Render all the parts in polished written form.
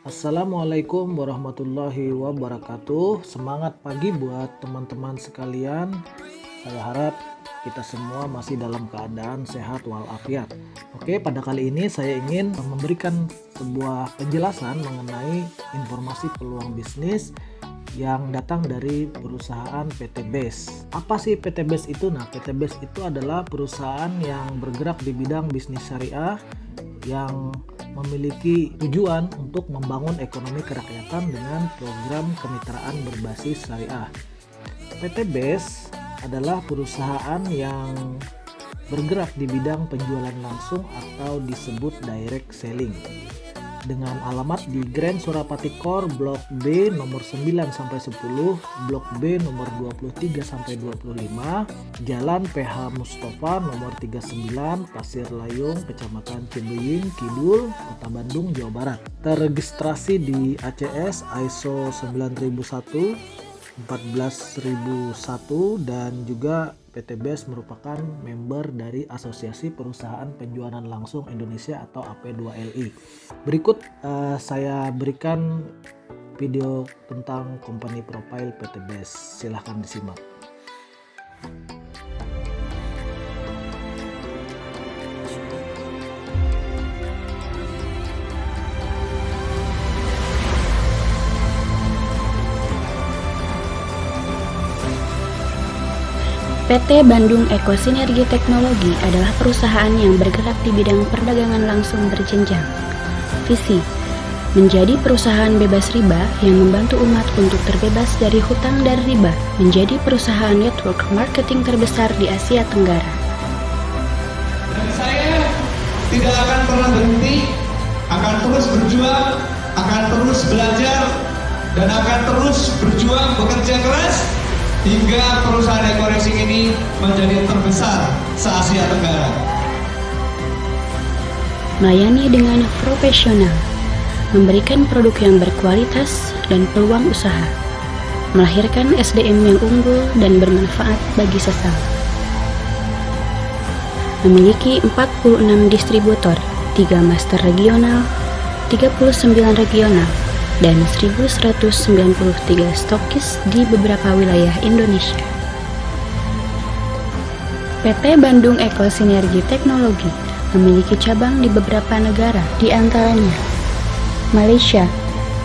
Assalamualaikum warahmatullahi wabarakatuh. Semangat pagi buat teman-teman sekalian. Saya harap kita semua masih dalam keadaan sehat walafiat. Oke, pada kali ini saya ingin memberikan sebuah penjelasan mengenai informasi peluang bisnis yang datang dari perusahaan PT BES. Apa sih PT BES itu? Nah, PT BES itu adalah perusahaan yang bergerak di bidang bisnis syariah yang memiliki tujuan untuk membangun ekonomi kerakyatan dengan program kemitraan berbasis syariah. PT BES adalah perusahaan yang bergerak di bidang penjualan langsung atau disebut direct selling dengan alamat di Grand Surapati Core Blok B nomor 9 sampai 10, Blok B nomor 23 sampai 25, Jalan PH Mustafa nomor 39, Pasir Layung, Kecamatan Cibuying Kidul, Kota Bandung, Jawa Barat. Terregistrasi di ACS ISO 9001, 14001 dan juga PT BES merupakan member dari Asosiasi Perusahaan Penjualan Langsung Indonesia atau AP2LI. Berikut saya berikan video tentang company profile PT BES. Silahkan disimak. PT Bandung Eko Sinergi Teknologi adalah perusahaan yang bergerak di bidang perdagangan langsung berjenjang. Visi: menjadi perusahaan bebas riba yang membantu umat untuk terbebas dari hutang dan riba, menjadi perusahaan network marketing terbesar di Asia Tenggara. Dan saya tidak akan pernah berhenti, akan terus berjuang, akan terus belajar, dan akan terus berjuang bekerja keras hingga perusahaan Eko Racing ini menjadi terbesar se-Asia Tenggara. Melayani dengan profesional, memberikan produk yang berkualitas dan peluang usaha, melahirkan SDM yang unggul dan bermanfaat bagi sesama. Memiliki 46 distributor, 3 master regional, 39 regional, dan 1193 stokis di beberapa wilayah Indonesia. PT Bandung Eko Sinergi Teknologi memiliki cabang di beberapa negara, di antaranya Malaysia,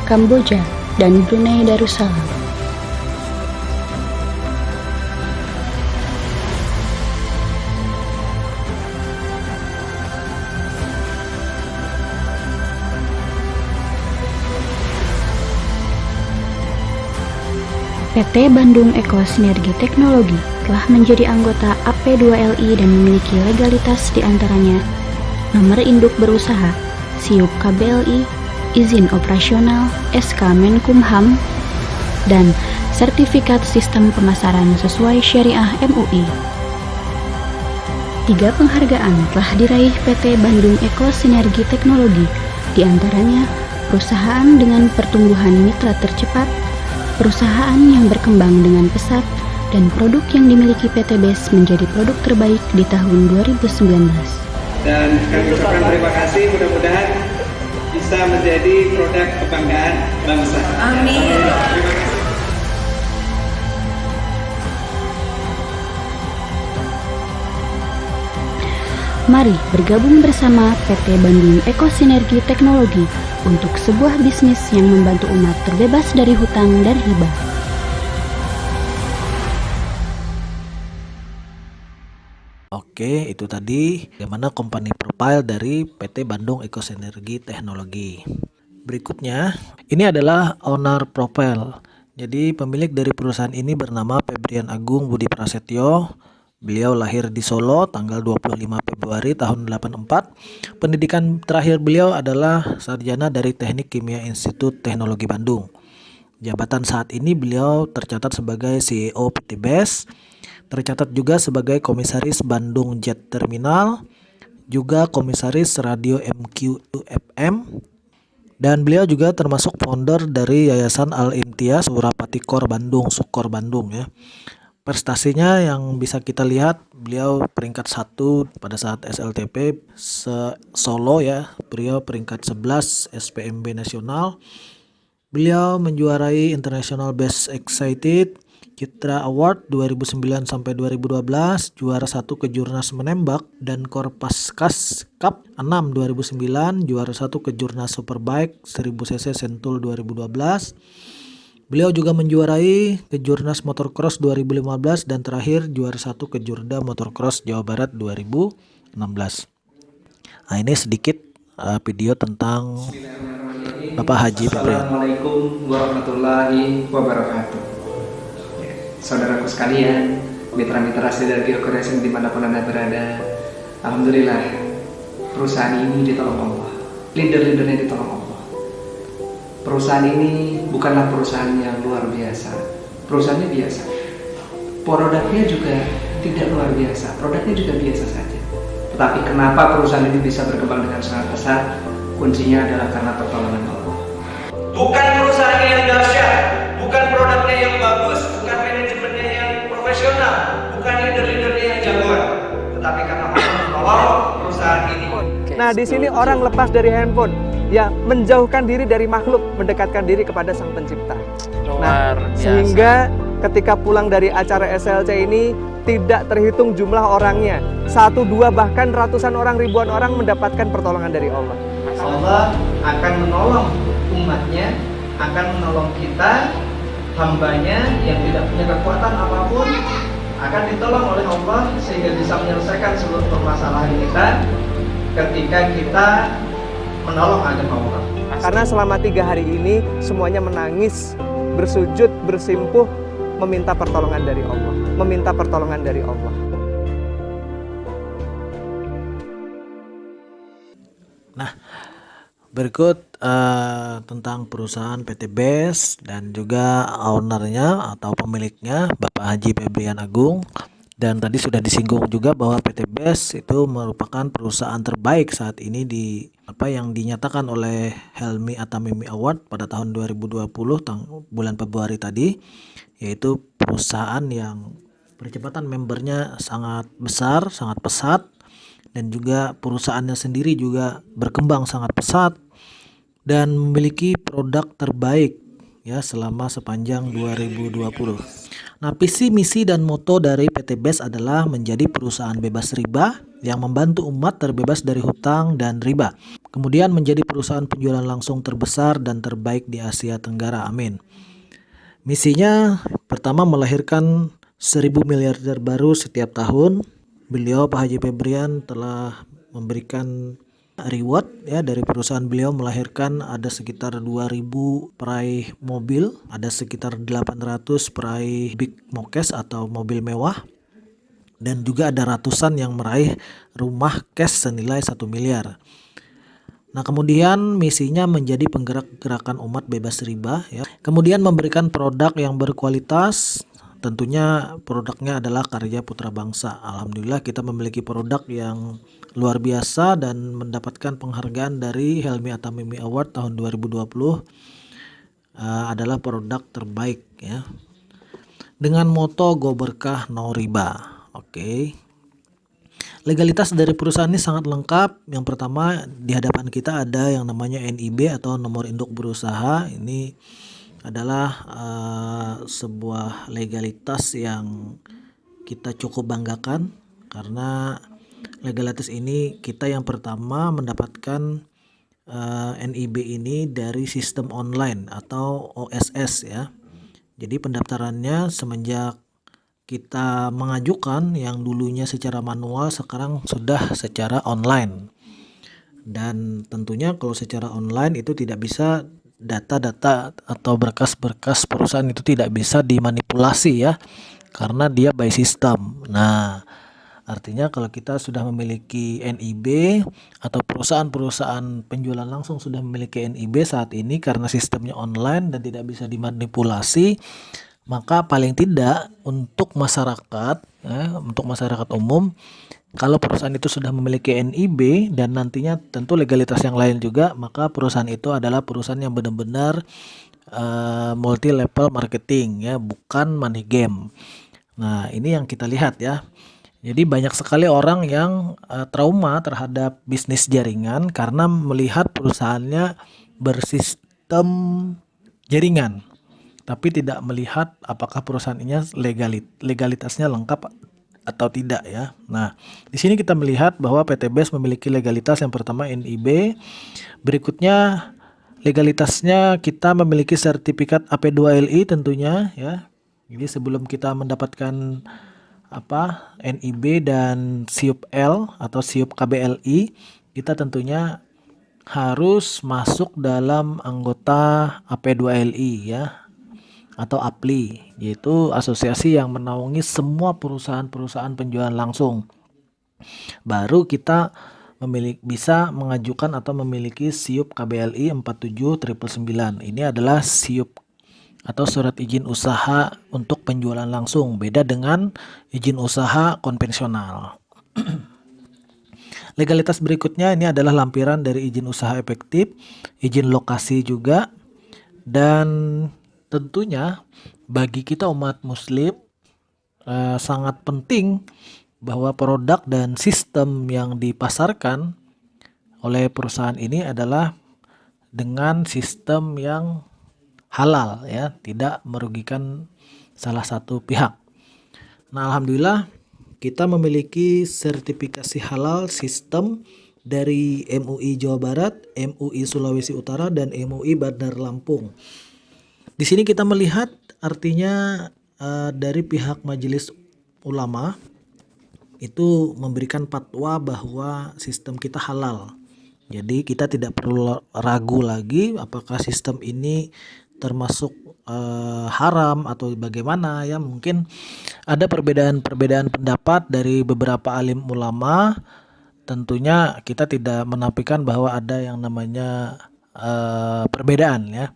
Kamboja, dan Brunei Darussalam. PT Bandung Eko Sinergi Teknologi telah menjadi anggota AP2LI dan memiliki legalitas di antaranya nomor induk berusaha, SIUP KBLI, izin operasional, SK Menkumham, dan sertifikat sistem pemasaran sesuai syariah MUI. 3 penghargaan telah diraih PT Bandung Eko Sinergi Teknologi, di antaranya perusahaan dengan pertumbuhan mitra tercepat, perusahaan yang berkembang dengan pesat, dan produk yang dimiliki PT BES menjadi produk terbaik di tahun 2019. Dan kami ucapkan terima kasih, mudah-mudahan bisa menjadi produk kebanggaan bangsa. Amin. Terima kasih. Mari bergabung bersama PT Bandung Eko Sinergi Teknologi untuk sebuah bisnis yang membantu umat terbebas dari hutang dan riba. Oke, itu tadi bagaimana company profile dari PT Bandung Eko Sinergi Teknologi. Berikutnya, ini adalah owner profile. Jadi pemilik dari perusahaan ini bernama Febrian Agung Budi Prasetyo. Beliau lahir di Solo tanggal 25 Februari tahun 84. Pendidikan terakhir beliau adalah sarjana dari Teknik Kimia Institut Teknologi Bandung. Jabatan saat ini beliau tercatat sebagai CEO PT BES, tercatat juga sebagai Komisaris Bandung Jet Terminal, juga Komisaris Radio MQFM, dan beliau juga termasuk founder dari Yayasan Al Imtiaz Surapati Core Bandung, Sukor Bandung ya. Prestasinya yang bisa kita lihat, beliau peringkat 1 pada saat SLTP Solo ya. Beliau peringkat 11 SPMB nasional. Beliau menjuarai International Best Excited Citra Award 2009 sampai 2012, juara 1 Kejurnas Menembak dan Korpaskas Cup 6 2009, juara 1 Kejurnas Superbike 1000 cc Sentul 2012. Beliau juga menjuarai Kejurnas Motorcross 2015 dan terakhir juara 1 Kejurda Motorcross Jawa Barat 2016. Nah, ini sedikit video tentang Bapak Haji Febrian. Assalamualaikum warahmatullahi wabarakatuh. Saudaraku sekalian, mitra-mitra Sinergi Operation dimanapun Anda berada, alhamdulillah perusahaan ini ditolong Allah, leader-leadernya ditolong Allah. Perusahaan ini bukanlah perusahaan yang luar biasa, perusahaannya biasa. Produknya juga tidak luar biasa, produknya juga biasa saja. Tetapi kenapa perusahaan ini bisa berkembang dengan sangat pesat? Kuncinya adalah karena pertolongan Allah. Bukan perusahaannya yang dahsyat, bukan produknya yang bagus, bukan manajemennya yang profesional, bukan leader-leadernya yang jagoan, tetapi karena Allah menolong perusahaan ini. Nah, di sini orang lepas dari handphone, ya, menjauhkan diri dari makhluk, mendekatkan diri kepada Sang Pencipta. Nah, sehingga ketika pulang dari acara SLC ini tidak terhitung jumlah orangnya, 1, 2, bahkan ratusan orang, ribuan orang mendapatkan pertolongan dari Allah. Allah akan menolong umatnya, akan menolong kita, hambanya yang tidak punya kekuatan apapun, akan ditolong oleh Allah sehingga bisa menyelesaikan seluruh permasalahan kita ketika kita menolong agama Allah. Karena selama 3 hari ini semuanya menangis, bersujud, bersimpuh, meminta pertolongan dari Allah, meminta pertolongan dari Allah. Nah, berikut tentang perusahaan PT BES dan juga ownernya atau pemiliknya Bapak Haji Febrian Agung. Dan tadi sudah disinggung juga bahwa PT BES itu merupakan perusahaan terbaik saat ini yang dinyatakan oleh Helmi Atamimi Award pada tahun 2020 bulan Februari tadi, yaitu perusahaan yang percepatan membernya sangat besar, sangat pesat, dan juga perusahaannya sendiri juga berkembang sangat pesat dan memiliki produk terbaik ya selama sepanjang 2020. Nah, visi, misi, dan moto dari PT BES adalah menjadi perusahaan bebas riba yang membantu umat terbebas dari hutang dan riba. Kemudian menjadi perusahaan penjualan langsung terbesar dan terbaik di Asia Tenggara. Amin. Misinya pertama melahirkan 1000 miliarder baru setiap tahun. Beliau Pak Haji Febrian telah memberikan reward ya dari perusahaan beliau, melahirkan ada sekitar 2000 peraih mobil, ada sekitar 800 peraih big mokes atau mobil mewah, dan juga ada ratusan yang meraih rumah cash senilai 1 miliar. Nah, kemudian misinya menjadi penggerak gerakan umat bebas riba ya. Kemudian memberikan produk yang berkualitas. Tentunya produknya adalah karya putra bangsa. Alhamdulillah kita memiliki produk yang luar biasa dan mendapatkan penghargaan dari Helmi Atamimi Award tahun 2020 adalah produk terbaik ya. Dengan moto Go Berkah No Riba. Oke. Legalitas dari perusahaan ini sangat lengkap. Yang pertama, di hadapan kita ada yang namanya NIB atau nomor induk berusaha. Ini adalah sebuah legalitas yang kita cukup banggakan, karena legalitas ini kita yang pertama mendapatkan NIB ini dari sistem online atau OSS ya. Jadi pendaftarannya semenjak kita mengajukan yang dulunya secara manual, sekarang sudah secara online. Dan tentunya kalau secara online itu tidak bisa, data-data atau berkas-berkas perusahaan itu tidak bisa dimanipulasi ya, karena dia by system. Nah, artinya kalau kita sudah memiliki NIB atau perusahaan-perusahaan penjualan langsung sudah memiliki NIB saat ini, karena sistemnya online dan tidak bisa dimanipulasi, maka paling tidak untuk masyarakat untuk masyarakat umum, kalau perusahaan itu sudah memiliki NIB dan nantinya tentu legalitas yang lain juga, maka perusahaan itu adalah perusahaan yang benar-benar multi level marketing ya, bukan money game. Nah, ini yang kita lihat ya. Jadi banyak sekali orang yang trauma terhadap bisnis jaringan karena melihat perusahaannya bersistem jaringan, tapi tidak melihat apakah perusahaan ini legalitasnya lengkap atau tidak ya. Nah, di sini kita melihat bahwa PT BES memiliki legalitas yang pertama NIB, berikutnya legalitasnya kita memiliki sertifikat AP2LI tentunya ya. Jadi sebelum kita mendapatkan NIB dan SIUP L atau SIUP KBLI, kita tentunya harus masuk dalam anggota AP2LI ya, atau APLI, yaitu asosiasi yang menaungi semua perusahaan-perusahaan penjualan langsung. Baru kita bisa mengajukan atau memiliki SIUP KBLI 47999. Ini adalah SIUP atau surat izin usaha untuk penjualan langsung, beda dengan izin usaha konvensional. Legalitas berikutnya ini adalah lampiran dari izin usaha efektif, izin lokasi juga, dan tentunya bagi kita umat muslim sangat penting bahwa produk dan sistem yang dipasarkan oleh perusahaan ini adalah dengan sistem yang halal ya, tidak merugikan salah satu pihak. Nah, alhamdulillah kita memiliki sertifikasi halal sistem dari MUI Jawa Barat, MUI Sulawesi Utara, dan MUI Bandar Lampung. Di sini kita melihat artinya dari pihak Majelis Ulama itu memberikan fatwa bahwa sistem kita halal. Jadi kita tidak perlu ragu lagi apakah sistem ini termasuk haram atau bagaimana ya. Mungkin ada perbedaan pendapat dari beberapa alim ulama. Tentunya kita tidak menafikan bahwa ada yang namanya perbedaan ya.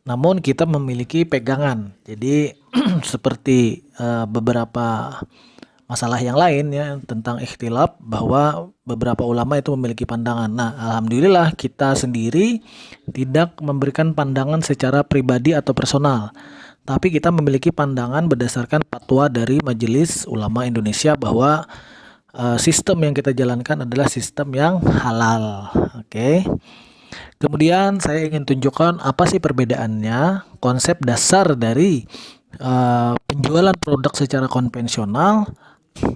Namun kita memiliki pegangan. Jadi seperti beberapa masalah yang lain ya tentang ikhtilaf, bahwa beberapa ulama itu memiliki pandangan. Nah, alhamdulillah kita sendiri tidak memberikan pandangan secara pribadi atau personal, tapi kita memiliki pandangan berdasarkan fatwa dari Majelis Ulama Indonesia bahwa sistem yang kita jalankan adalah sistem yang halal. Oke. Kemudian saya ingin tunjukkan apa sih perbedaannya, konsep dasar dari penjualan produk secara konvensional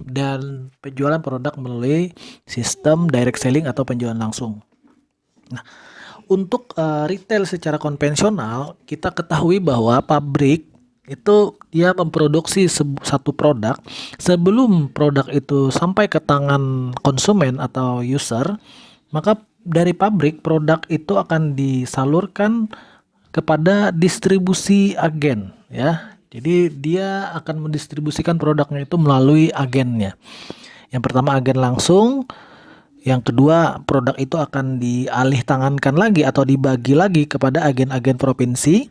dan penjualan produk melalui sistem direct selling atau penjualan langsung. Nah, untuk retail secara konvensional, kita ketahui bahwa pabrik itu dia memproduksi satu produk. Sebelum produk itu sampai ke tangan konsumen atau user, maka dari pabrik produk itu akan disalurkan kepada distribusi agen ya. Jadi dia akan mendistribusikan produknya itu melalui agennya. Yang pertama agen langsung, yang kedua produk itu akan dialih tangankan lagi atau dibagi lagi kepada agen-agen provinsi.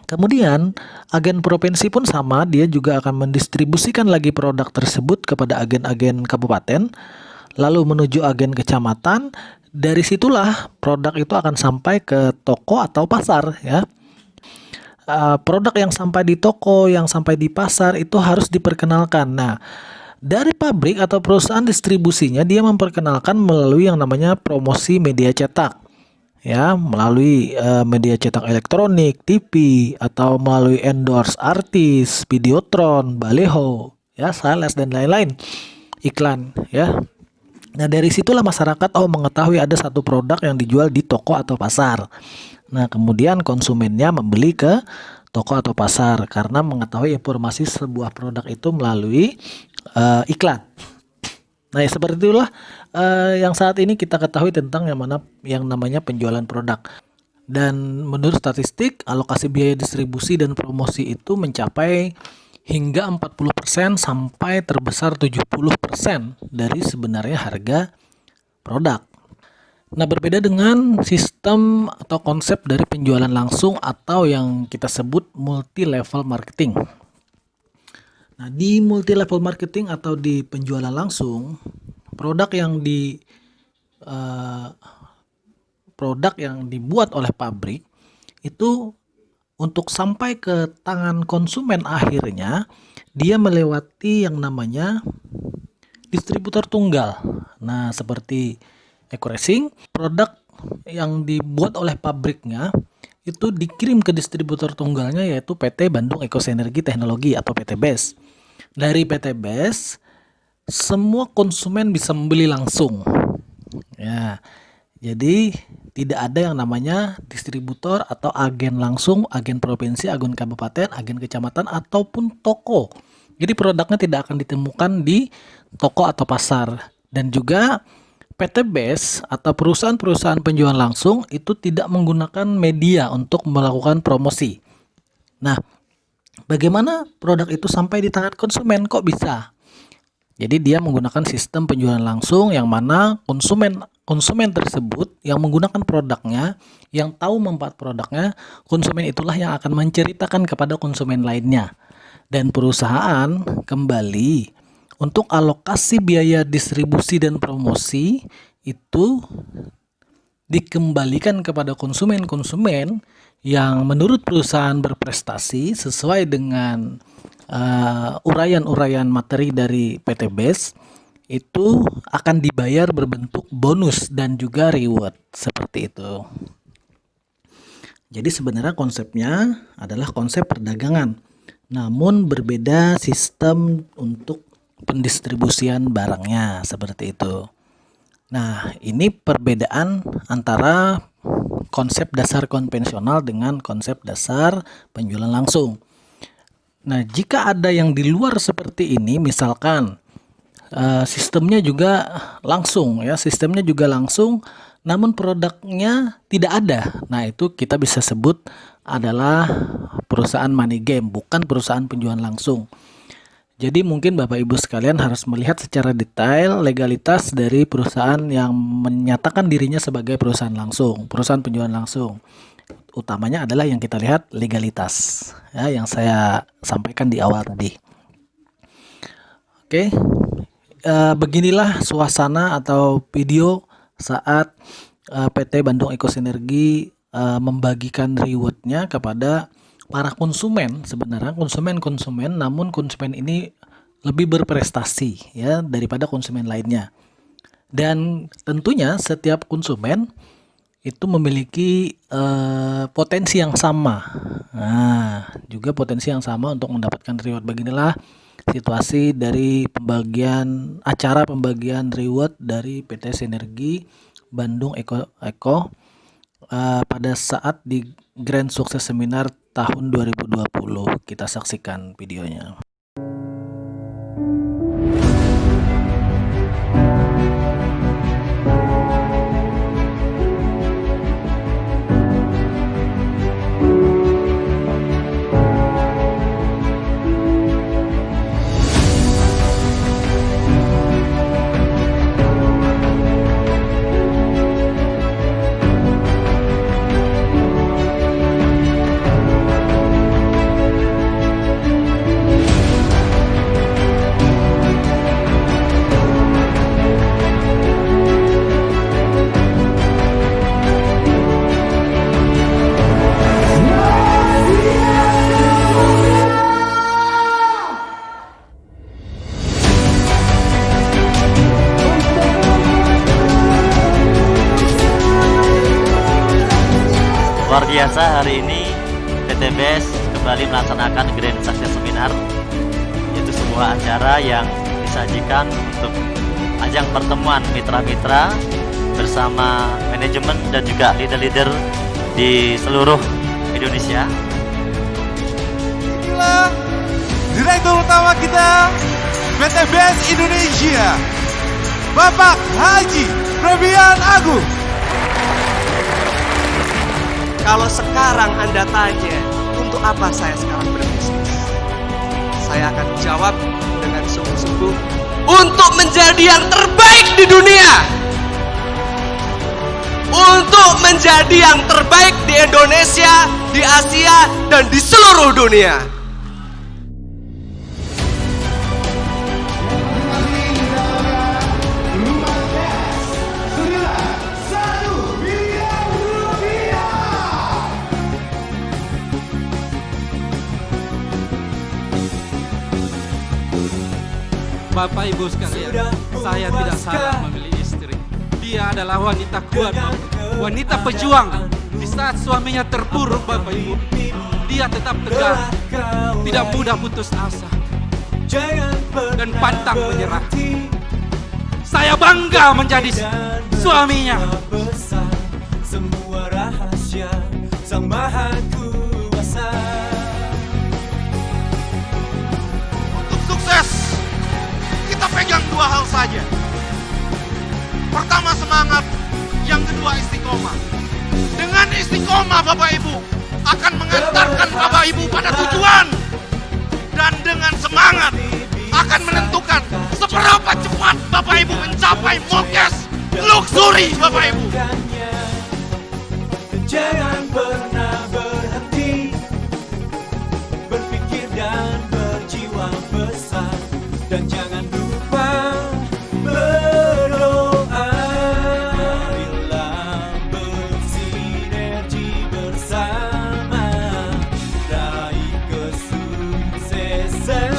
Kemudian agen provinsi pun sama, dia juga akan mendistribusikan lagi produk tersebut kepada agen-agen kabupaten, lalu menuju agen kecamatan. Dari situlah produk itu akan sampai ke toko atau pasar ya. Produk yang sampai di toko, yang sampai di pasar itu harus diperkenalkan. Nah, dari pabrik atau perusahaan distribusinya dia memperkenalkan melalui yang namanya promosi media cetak. Ya, melalui media cetak elektronik, TV, atau melalui endorse artis, videotron, baleho, ya, sales dan lain-lain. Iklan, ya. Nah, dari situlah masyarakat mengetahui ada satu produk yang dijual di toko atau pasar. Nah, kemudian konsumennya membeli ke toko atau pasar karena mengetahui informasi sebuah produk itu melalui iklan. Nah, seperti itulah yang saat ini kita ketahui tentang yang namanya penjualan produk. Dan menurut statistik, alokasi biaya distribusi dan promosi itu mencapai hingga 40% sampai terbesar 70% dari sebenarnya harga produk. Nah, berbeda dengan sistem atau konsep dari penjualan langsung atau yang kita sebut multi level marketing. Nah, di multi level marketing atau di penjualan langsung, produk yang dibuat oleh pabrik itu untuk sampai ke tangan konsumen akhirnya, dia melewati yang namanya distributor tunggal. Nah, seperti Eco Racing, produk yang dibuat oleh pabriknya itu dikirim ke distributor tunggalnya, yaitu PT Bandung Eco Sinergi Teknologi atau PT BES. Dari PT BES, semua konsumen bisa membeli langsung. Ya, jadi tidak ada yang namanya distributor atau agen langsung, agen provinsi, agen kabupaten, agen kecamatan, ataupun toko. Jadi produknya tidak akan ditemukan di toko atau pasar. Dan juga PT BES atau perusahaan-perusahaan penjualan langsung itu tidak menggunakan media untuk melakukan promosi. Nah, bagaimana produk itu sampai di tangan konsumen? Kok bisa? Jadi dia menggunakan sistem penjualan langsung yang mana konsumen tersebut yang menggunakan produknya, yang tahu manfaat produknya, konsumen itulah yang akan menceritakan kepada konsumen lainnya. Dan perusahaan kembali untuk alokasi biaya distribusi dan promosi itu dikembalikan kepada konsumen-konsumen yang menurut perusahaan berprestasi sesuai dengan uraian-uraian materi dari PT BES, itu akan dibayar berbentuk bonus dan juga reward seperti itu. Jadi sebenarnya konsepnya adalah konsep perdagangan, namun berbeda sistem untuk pendistribusian barangnya seperti itu. Nah, ini perbedaan antara konsep dasar konvensional dengan konsep dasar penjualan langsung. Nah, jika ada yang di luar seperti ini, misalkan sistemnya juga langsung, namun produknya tidak ada. Nah, itu kita bisa sebut adalah perusahaan money game, bukan perusahaan penjualan langsung. Jadi mungkin Bapak Ibu sekalian harus melihat secara detail legalitas dari perusahaan yang menyatakan dirinya sebagai perusahaan langsung, perusahaan penjualan langsung. Utamanya adalah yang kita lihat legalitas, ya, yang saya sampaikan di awal tadi. Oke, beginilah suasana atau video saat PT Bandung Eco Sinergi membagikan rewardnya kepada para konsumen. Sebenarnya konsumen, namun konsumen ini lebih berprestasi ya daripada konsumen lainnya. Dan tentunya setiap konsumen itu memiliki potensi yang sama. Nah, juga potensi yang sama untuk mendapatkan reward. Beginilah situasi dari acara pembagian reward dari PT Sinergi Bandung Eco pada saat di Grand Sukses Seminar tahun 2020. Kita saksikan videonya. Luar biasa, hari ini PT BES kembali melaksanakan Grand Success Seminar, yaitu sebuah acara yang disajikan untuk ajang pertemuan mitra-mitra bersama manajemen dan juga leader-leader di seluruh Indonesia. Inilah Direktur Utama kita PT BES Indonesia, Bapak Haji Febian Agung. Kalau sekarang Anda tanya, untuk apa saya sekarang berbisnis? Saya akan jawab dengan sungguh-sungguh, untuk menjadi yang terbaik di dunia. Untuk menjadi yang terbaik di Indonesia, di Asia, dan di seluruh dunia. Bapak Ibu sekalian, saya tidak salah memilih istri. Dia adalah wanita kuat, wanita pejuang. Di saat suaminya terpuruk, Bapak Ibu, dia tetap tegar, tidak mudah putus asa, dan pantang menyerah. Saya bangga menjadi suaminya. Semua rahasia Sang Maha Kuasa. Untuk sukses, kita pegang dua hal saja. Pertama semangat, yang kedua istiqomah. Dengan istiqomah Bapak Ibu akan mengantarkan Bapak Ibu pada tujuan. Dan dengan semangat akan menentukan seberapa cepat Bapak Ibu mencapai Mokes Luxury Bapak Ibu. Jangan pernah berhenti berpikir dan berjiwa besar, dan jangan lupa berdoa. Marilah bersinergi bersama raih kesuksesan.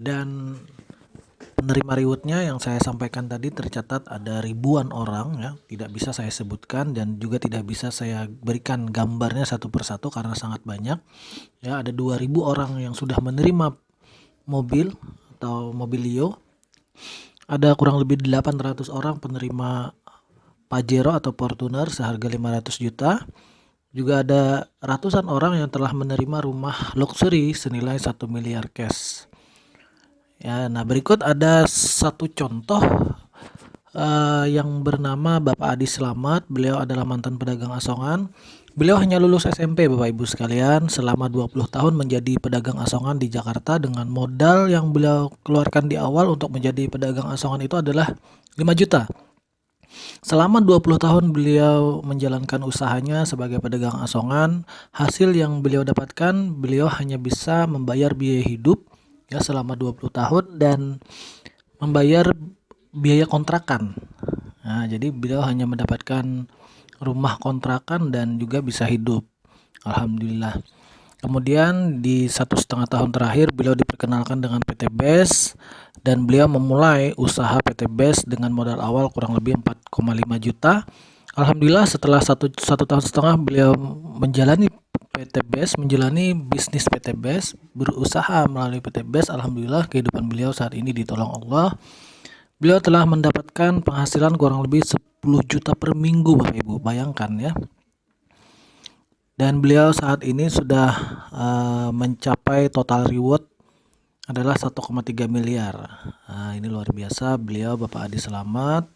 Dan penerima rewardnya yang saya sampaikan tadi tercatat ada ribuan orang ya, tidak bisa saya sebutkan dan juga tidak bisa saya berikan gambarnya satu persatu karena sangat banyak ya. Ada 2000 orang yang sudah menerima mobil atau mobilio, ada kurang lebih 800 orang penerima Pajero atau Fortuner seharga 500 juta. Juga ada ratusan orang yang telah menerima rumah luxury senilai 1 miliar cash. Ya, nah berikut ada satu contoh yang bernama Bapak Adi Slamet. Beliau adalah mantan pedagang asongan. Beliau hanya lulus SMP Bapak Ibu sekalian. Selama 20 tahun menjadi pedagang asongan di Jakarta dengan modal yang beliau keluarkan di awal untuk menjadi pedagang asongan itu adalah 5 juta. Selama 20 tahun beliau menjalankan usahanya sebagai pedagang asongan. Hasil yang beliau dapatkan, beliau hanya bisa membayar biaya hidup ya selama 20 tahun dan membayar biaya kontrakan. Nah, jadi beliau hanya mendapatkan rumah kontrakan dan juga bisa hidup. Alhamdulillah. Kemudian di 1,5 tahun terakhir beliau diperkenalkan dengan PT BES dan beliau memulai usaha PT BES dengan modal awal kurang lebih 4,5 juta. Alhamdulillah setelah 1,5 tahun beliau menjalani PT BES, menjalani bisnis PT BES, berusaha melalui PT BES. Alhamdulillah kehidupan beliau saat ini ditolong Allah. Beliau telah mendapatkan penghasilan kurang lebih 10 juta per minggu Bapak Ibu, bayangkan ya. Dan beliau saat ini sudah mencapai total reward adalah 1,3 miliar. Nah, ini luar biasa. Beliau Bapak Adi Slamet.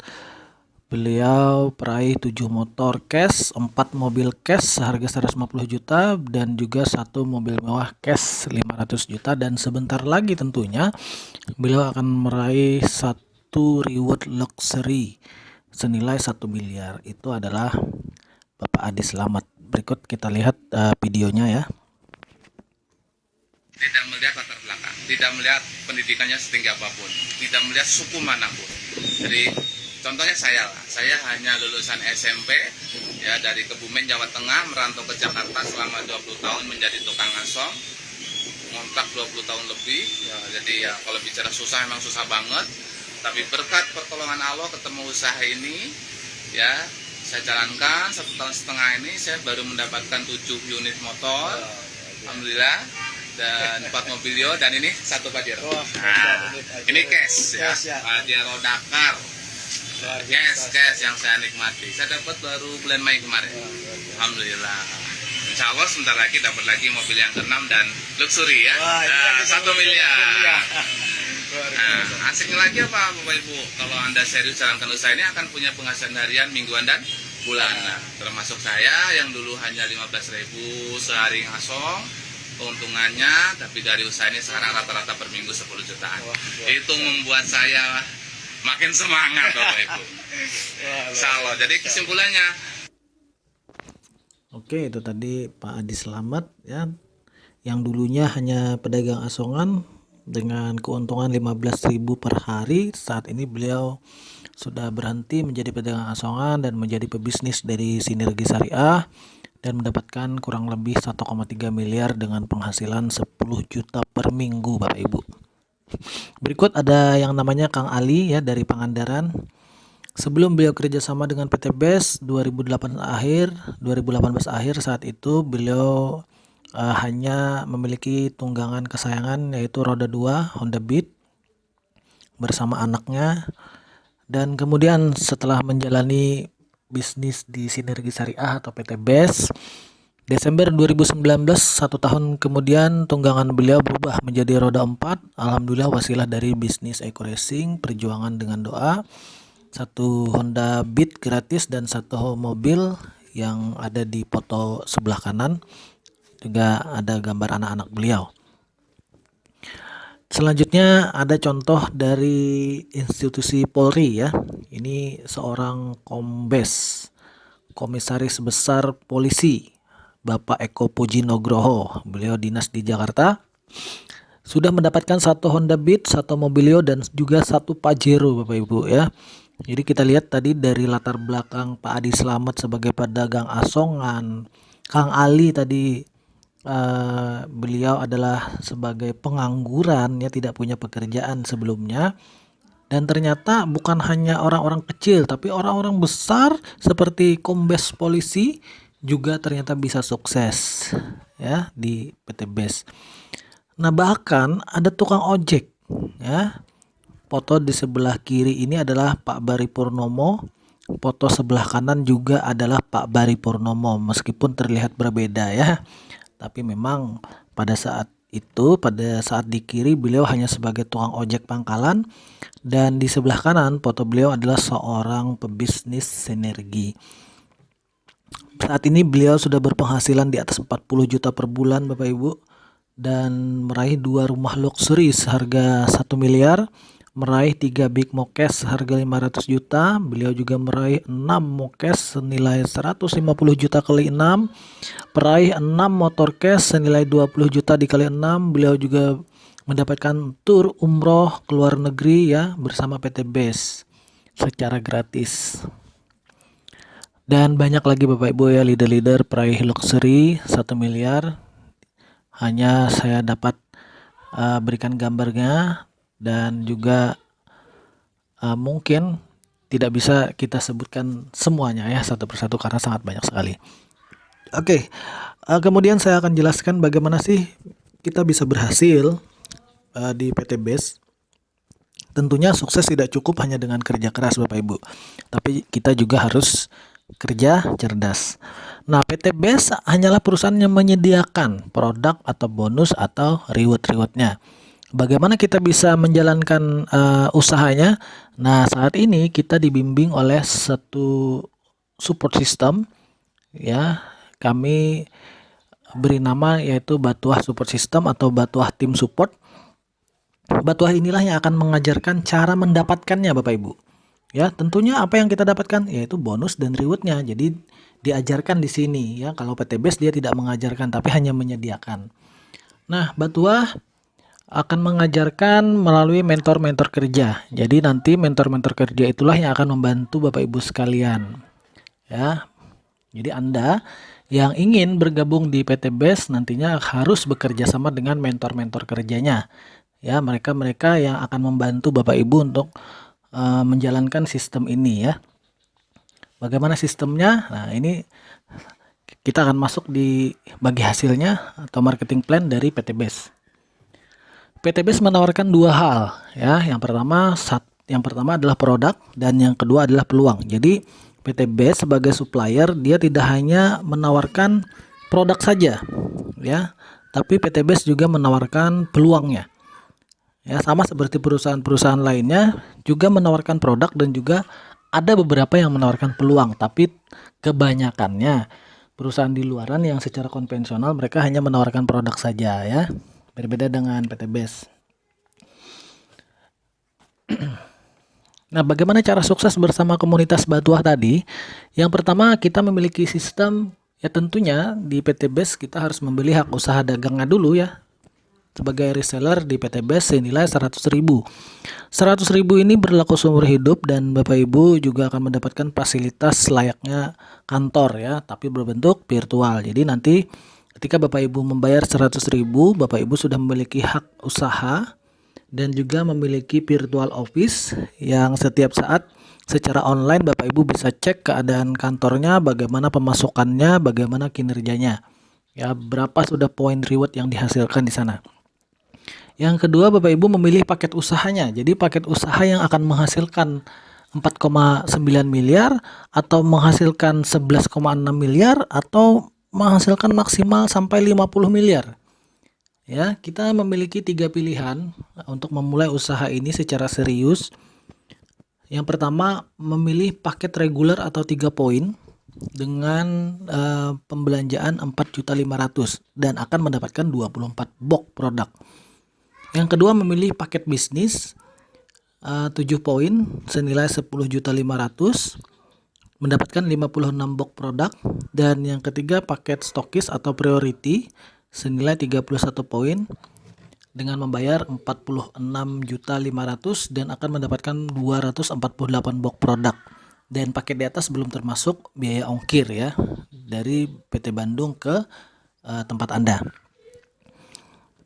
Beliau peraih 7 motor cash, 4 mobil cash seharga 150 juta dan juga 1 mobil mewah cash 500 juta, dan sebentar lagi tentunya beliau akan meraih 1 reward luxury senilai 1 miliar. Itu adalah Bapak Adi Slamet. Berikut kita lihat videonya ya. Tidak melihat latar belakang, tidak melihat pendidikannya setinggi apapun, tidak melihat suku manapun. Jadi contohnya saya hanya lulusan SMP ya dari Kebumen, Jawa Tengah, merantau ke Jakarta selama 20 tahun menjadi tukang asong, ngontrak 20 tahun lebih ya. Jadi ya kalau bicara susah memang susah banget, tapi berkat pertolongan Allah ketemu usaha ini ya, saya jalankan 1,5 tahun ini saya baru mendapatkan 7 unit motor, alhamdulillah, dan 4 mobilio, dan ini 1 Pajero. Nah, ini cash ya, Pajero Dakar. Cash yang saya nikmati. Saya dapat baru bulan Mei kemarin. Alhamdulillah. Insya Allah sebentar lagi dapat lagi mobil yang ke-6 dan luxury ya. 1 miliar. Nah, asiknya lagi apa Bapak Ibu? Kalau Anda serius jalankan usaha ini akan punya penghasilan harian, mingguan dan bulanan. Termasuk saya yang dulu hanya 15.000 sehari ngasong keuntungannya, tapi dari usaha ini sekarang rata-rata per minggu 10 jutaan. Itu membuat saya makin semangat Bapak Ibu. Insya Allah. Jadi kesimpulannya, Oke, itu tadi Pak Adi Slamet ya, yang dulunya hanya pedagang asongan dengan keuntungan 15.000 per hari. Saat ini beliau sudah berhenti menjadi pedagang asongan dan menjadi pebisnis dari Sinergi Syariah dan mendapatkan kurang lebih 1,3 miliar dengan penghasilan 10 juta per minggu Bapak Ibu. Berikut ada yang namanya Kang Ali ya dari Pangandaran. Sebelum beliau kerjasama dengan PT BES 2018 akhir, saat itu beliau hanya memiliki tunggangan kesayangan yaitu roda 2 Honda Beat bersama anaknya, dan kemudian setelah menjalani bisnis di Sinergi Syariah atau PT BES, Desember 2019, 1 tahun kemudian tunggangan beliau berubah menjadi roda 4. Alhamdulillah wasilah dari bisnis Eco Racing, perjuangan dengan doa, 1 Honda Beat gratis dan 1 mobil yang ada di foto sebelah kanan. Juga ada gambar anak-anak beliau. Selanjutnya ada contoh dari institusi Polri ya. Ini seorang Kombes, Komisaris Besar Polisi, Bapak Eko Pujinogroho. Beliau dinas di Jakarta. Sudah mendapatkan 1 Honda Beat, 1 Mobilio dan juga 1 Pajero Bapak Ibu ya. Jadi kita lihat tadi dari latar belakang Pak Adi Slamet sebagai pedagang asongan, Kang Ali tadi beliau adalah sebagai pengangguran ya, tidak punya pekerjaan sebelumnya, dan ternyata bukan hanya orang-orang kecil tapi orang-orang besar seperti Kombes Polisi juga ternyata bisa sukses ya di PT BES. Nah bahkan ada tukang ojek ya. Foto di sebelah kiri ini adalah Pak Bari Purnomo, foto sebelah kanan juga adalah Pak Bari Purnomo, meskipun terlihat berbeda ya. Tapi memang pada saat di kiri beliau hanya sebagai tukang ojek pangkalan, dan di sebelah kanan foto beliau adalah seorang pebisnis Sinergi. Saat ini beliau sudah berpenghasilan di atas 40 juta per bulan Bapak Ibu, dan meraih 2 rumah luxury seharga 1 miliar, meraih 3 big mokes seharga 500 juta. Beliau juga meraih 6 mokes senilai 150 juta kali 6, meraih 6 motor cash senilai 20 juta dikali 6. Beliau juga mendapatkan tur umroh ke luar negeri ya bersama PT BES secara gratis. Dan banyak lagi Bapak Ibu ya, leader-leader peraih luxury 1 miliar. Hanya saya dapat berikan gambarnya, dan juga mungkin tidak bisa kita sebutkan semuanya ya satu persatu karena sangat banyak sekali. Oke, kemudian saya akan jelaskan bagaimana sih kita bisa berhasil di PT BES. Tentunya sukses tidak cukup hanya dengan kerja keras Bapak Ibu, tapi kita juga harus kerja cerdas. Nah, PT BES hanyalah perusahaan yang menyediakan produk atau bonus atau reward-rewardnya. Bagaimana kita bisa menjalankan usahanya? Nah, saat ini kita dibimbing oleh satu support system ya. Kami beri nama yaitu Batuah Support System atau Batuah Tim Support. Batuah inilah yang akan mengajarkan cara mendapatkannya Bapak Ibu. Ya, tentunya apa yang kita dapatkan yaitu bonus dan rewardnya. Jadi diajarkan di sini ya. Kalau PT BES dia tidak mengajarkan tapi hanya menyediakan. Nah, Batuah akan mengajarkan melalui mentor-mentor kerja. Jadi nanti mentor-mentor kerja itulah yang akan membantu Bapak Ibu sekalian. Ya. Jadi Anda yang ingin bergabung di PT BES nantinya harus bekerja sama dengan mentor-mentor kerjanya. Ya, mereka-mereka yang akan membantu Bapak Ibu untuk menjalankan sistem ini ya. Bagaimana sistemnya? Nah, ini kita akan masuk di bagi hasilnya atau marketing plan dari PT BES. PT BES menawarkan 2 hal ya. Yang pertama adalah produk dan yang kedua adalah peluang. Jadi PT BES sebagai supplier dia tidak hanya menawarkan produk saja ya, tapi PT BES juga menawarkan peluangnya. Ya, sama seperti perusahaan-perusahaan lainnya juga menawarkan produk dan juga Ada beberapa yang menawarkan peluang, tapi kebanyakannya perusahaan di luaran yang secara konvensional mereka hanya menawarkan produk saja ya. Berbeda dengan PT BES. Nah, bagaimana cara sukses bersama komunitas Batuah tadi? Yang pertama, kita memiliki sistem, ya tentunya di PT BES kita harus membeli hak usaha dagangnya dulu ya. Sebagai reseller di PT BES senilai 100.000. 100.000 ini berlaku seumur hidup dan Bapak Ibu juga akan mendapatkan fasilitas layaknya kantor ya, tapi berbentuk virtual. Jadi nanti ketika Bapak Ibu membayar 100.000, Bapak Ibu sudah memiliki hak usaha dan juga memiliki virtual office yang setiap saat secara online Bapak Ibu bisa cek keadaan kantornya, bagaimana pemasukannya, bagaimana kinerjanya. Ya, berapa sudah poin reward yang dihasilkan di sana. Yang kedua, Bapak Ibu memilih paket usahanya. Jadi paket usaha yang akan menghasilkan 4,9 miliar atau menghasilkan 11,6 miliar atau menghasilkan maksimal sampai 50 miliar. Ya, kita memiliki 3 pilihan untuk memulai usaha ini secara serius. Yang pertama, memilih paket reguler atau 3 poin dengan pembelanjaan 4.500.000 dan akan mendapatkan 24 box produk. Yang kedua, memilih paket bisnis 7 poin senilai 10.500.000 mendapatkan 56 box produk. Dan yang ketiga, paket stokis atau priority senilai 31 poin dengan membayar 46.500.000 dan akan mendapatkan 248 box produk. Dan paket di atas belum termasuk biaya ongkir ya dari PT Bandung ke tempat Anda.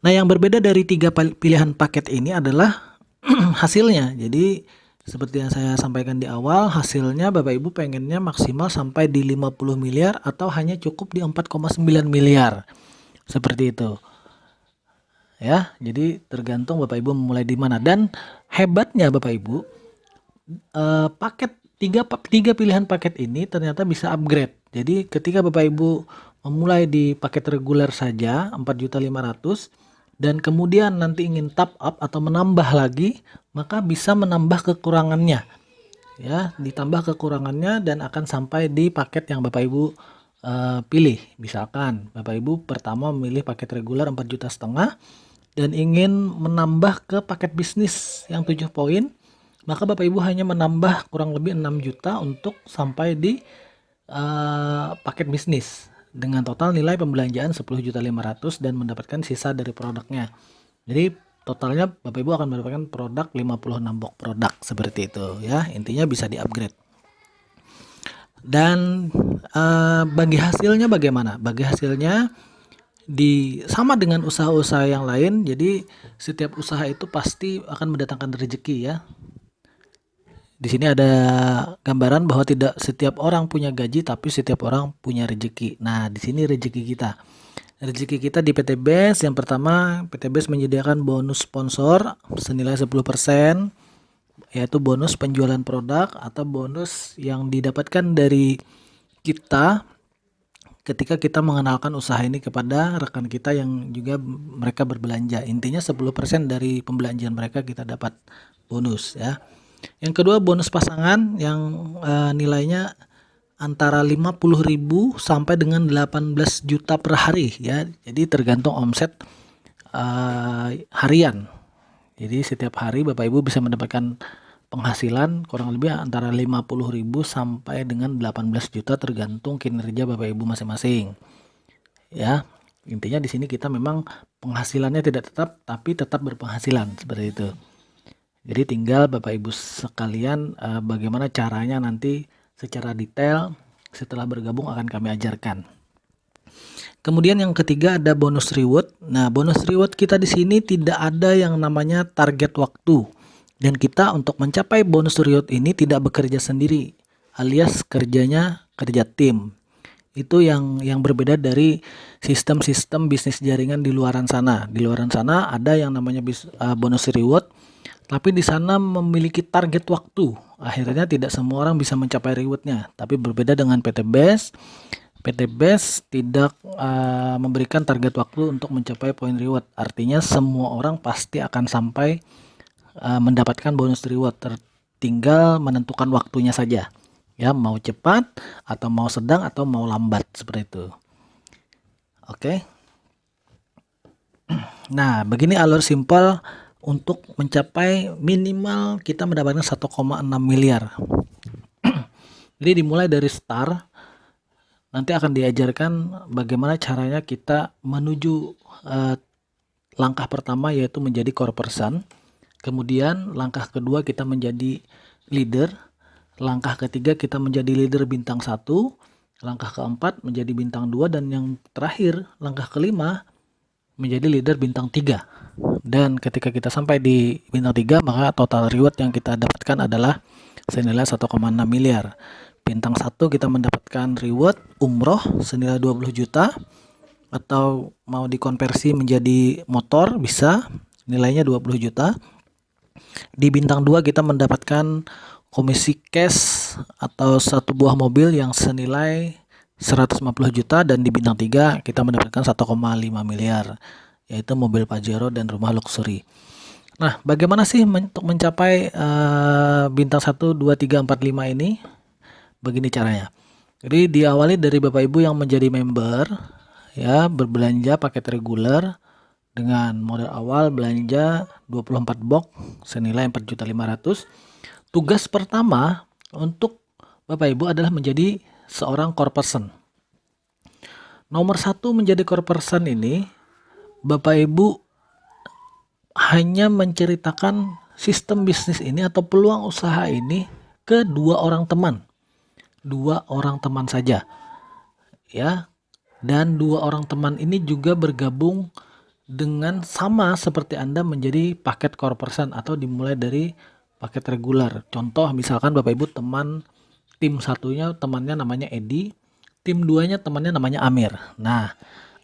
Nah, yang berbeda dari 3 pilihan paket ini adalah hasilnya. Jadi seperti yang saya sampaikan di awal, hasilnya Bapak Ibu pengennya maksimal sampai di 50 miliar atau hanya cukup di 4,9 miliar. Seperti itu. Ya, jadi tergantung Bapak Ibu memulai di mana. Dan hebatnya Bapak Ibu, paket 3 pilihan paket ini ternyata bisa upgrade. Jadi ketika Bapak Ibu memulai di paket reguler saja 4.500.000 dan kemudian nanti ingin top up atau menambah lagi, maka bisa menambah kekurangannya. Ya, ditambah kekurangannya dan akan sampai di paket yang Bapak Ibu pilih. Misalkan Bapak Ibu pertama memilih paket reguler 4,5 juta dan ingin menambah ke paket bisnis yang 7 poin, maka Bapak Ibu hanya menambah kurang lebih 6 juta untuk sampai di paket bisnis dengan total nilai pembelanjaan 10.500.000 dan mendapatkan sisa dari produknya. Jadi totalnya Bapak Ibu akan mendapatkan produk 56 box produk seperti itu ya. Intinya bisa di-upgrade. Dan bagi hasilnya bagaimana? Bagi hasilnya sama dengan usaha-usaha yang lain. Jadi setiap usaha itu pasti akan mendatangkan rezeki ya. Di sini ada gambaran bahwa tidak setiap orang punya gaji, tapi setiap orang punya rezeki. Nah, di sini rezeki kita. Rezeki kita di PT BES, yang pertama PT BES menyediakan bonus sponsor senilai 10%, yaitu bonus penjualan produk atau bonus yang didapatkan dari kita ketika kita mengenalkan usaha ini kepada rekan kita yang juga mereka berbelanja. Intinya 10% dari pembelanjaan mereka kita dapat bonus ya. Yang kedua, bonus pasangan yang nilainya antara 50.000 sampai dengan 18 juta per hari ya. Jadi tergantung omset harian. Jadi setiap hari Bapak Ibu bisa mendapatkan penghasilan kurang lebih antara 50.000 sampai dengan 18 juta tergantung kinerja Bapak Ibu masing-masing. Ya, intinya di sini kita memang penghasilannya tidak tetap tapi tetap berpenghasilan seperti itu. Jadi tinggal Bapak Ibu sekalian bagaimana caranya nanti secara detail setelah bergabung akan kami ajarkan. Kemudian yang ketiga ada bonus reward. Nah, bonus reward kita di sini tidak ada yang namanya target waktu. Dan kita untuk mencapai bonus reward ini tidak bekerja sendiri, alias kerjanya kerja tim. Itu yang berbeda dari sistem-sistem bisnis jaringan di luaran sana. Di luaran sana ada yang namanya bonus reward, tapi di sana memiliki target waktu. Akhirnya tidak semua orang bisa mencapai rewardnya. Tapi berbeda dengan PT BES. PT BES tidak memberikan target waktu untuk mencapai poin reward. Artinya semua orang pasti akan sampai mendapatkan bonus reward tinggal menentukan waktunya saja. Ya, mau cepat atau mau sedang atau mau lambat seperti itu. Oke. Nah, begini alur simpel untuk mencapai minimal kita mendapatkan 1,6 miliar. Jadi dimulai dari start. Nanti akan diajarkan bagaimana caranya kita menuju langkah pertama yaitu menjadi core person. Kemudian langkah kedua kita menjadi leader. Langkah ketiga kita menjadi leader bintang 1. Langkah keempat menjadi bintang 2. Dan yang terakhir langkah kelima menjadi leader bintang 3. Dan ketika kita sampai di bintang 3 maka total reward yang kita dapatkan adalah senilai 1,6 miliar. Bintang 1 kita mendapatkan reward umroh senilai 20 juta atau mau dikonversi menjadi motor bisa, nilainya 20 juta. Di bintang 2 kita mendapatkan komisi cash atau satu buah mobil yang senilai 150 juta, dan di bintang 3 kita mendapatkan 1,5 miliar yaitu mobil Pajero dan rumah luxury. Nah, bagaimana sih untuk mencapai bintang 1, 2, 3, 4, 5 ini? Begini caranya. Jadi diawali dari Bapak Ibu yang menjadi member, ya, berbelanja paket reguler dengan modal awal belanja 24 box senilai 4.500.000. Tugas pertama untuk Bapak Ibu adalah menjadi seorang core person. Nomor 1 menjadi core person ini, Bapak Ibu hanya menceritakan sistem bisnis ini atau peluang usaha ini ke 2 orang teman. 2 orang teman saja, ya, dan 2 orang teman ini juga bergabung dengan sama seperti Anda menjadi paket core person atau dimulai dari paket reguler. Contoh misalkan Bapak Ibu teman tim satunya temannya namanya Edi, tim 2-nya temannya namanya Amir. Nah,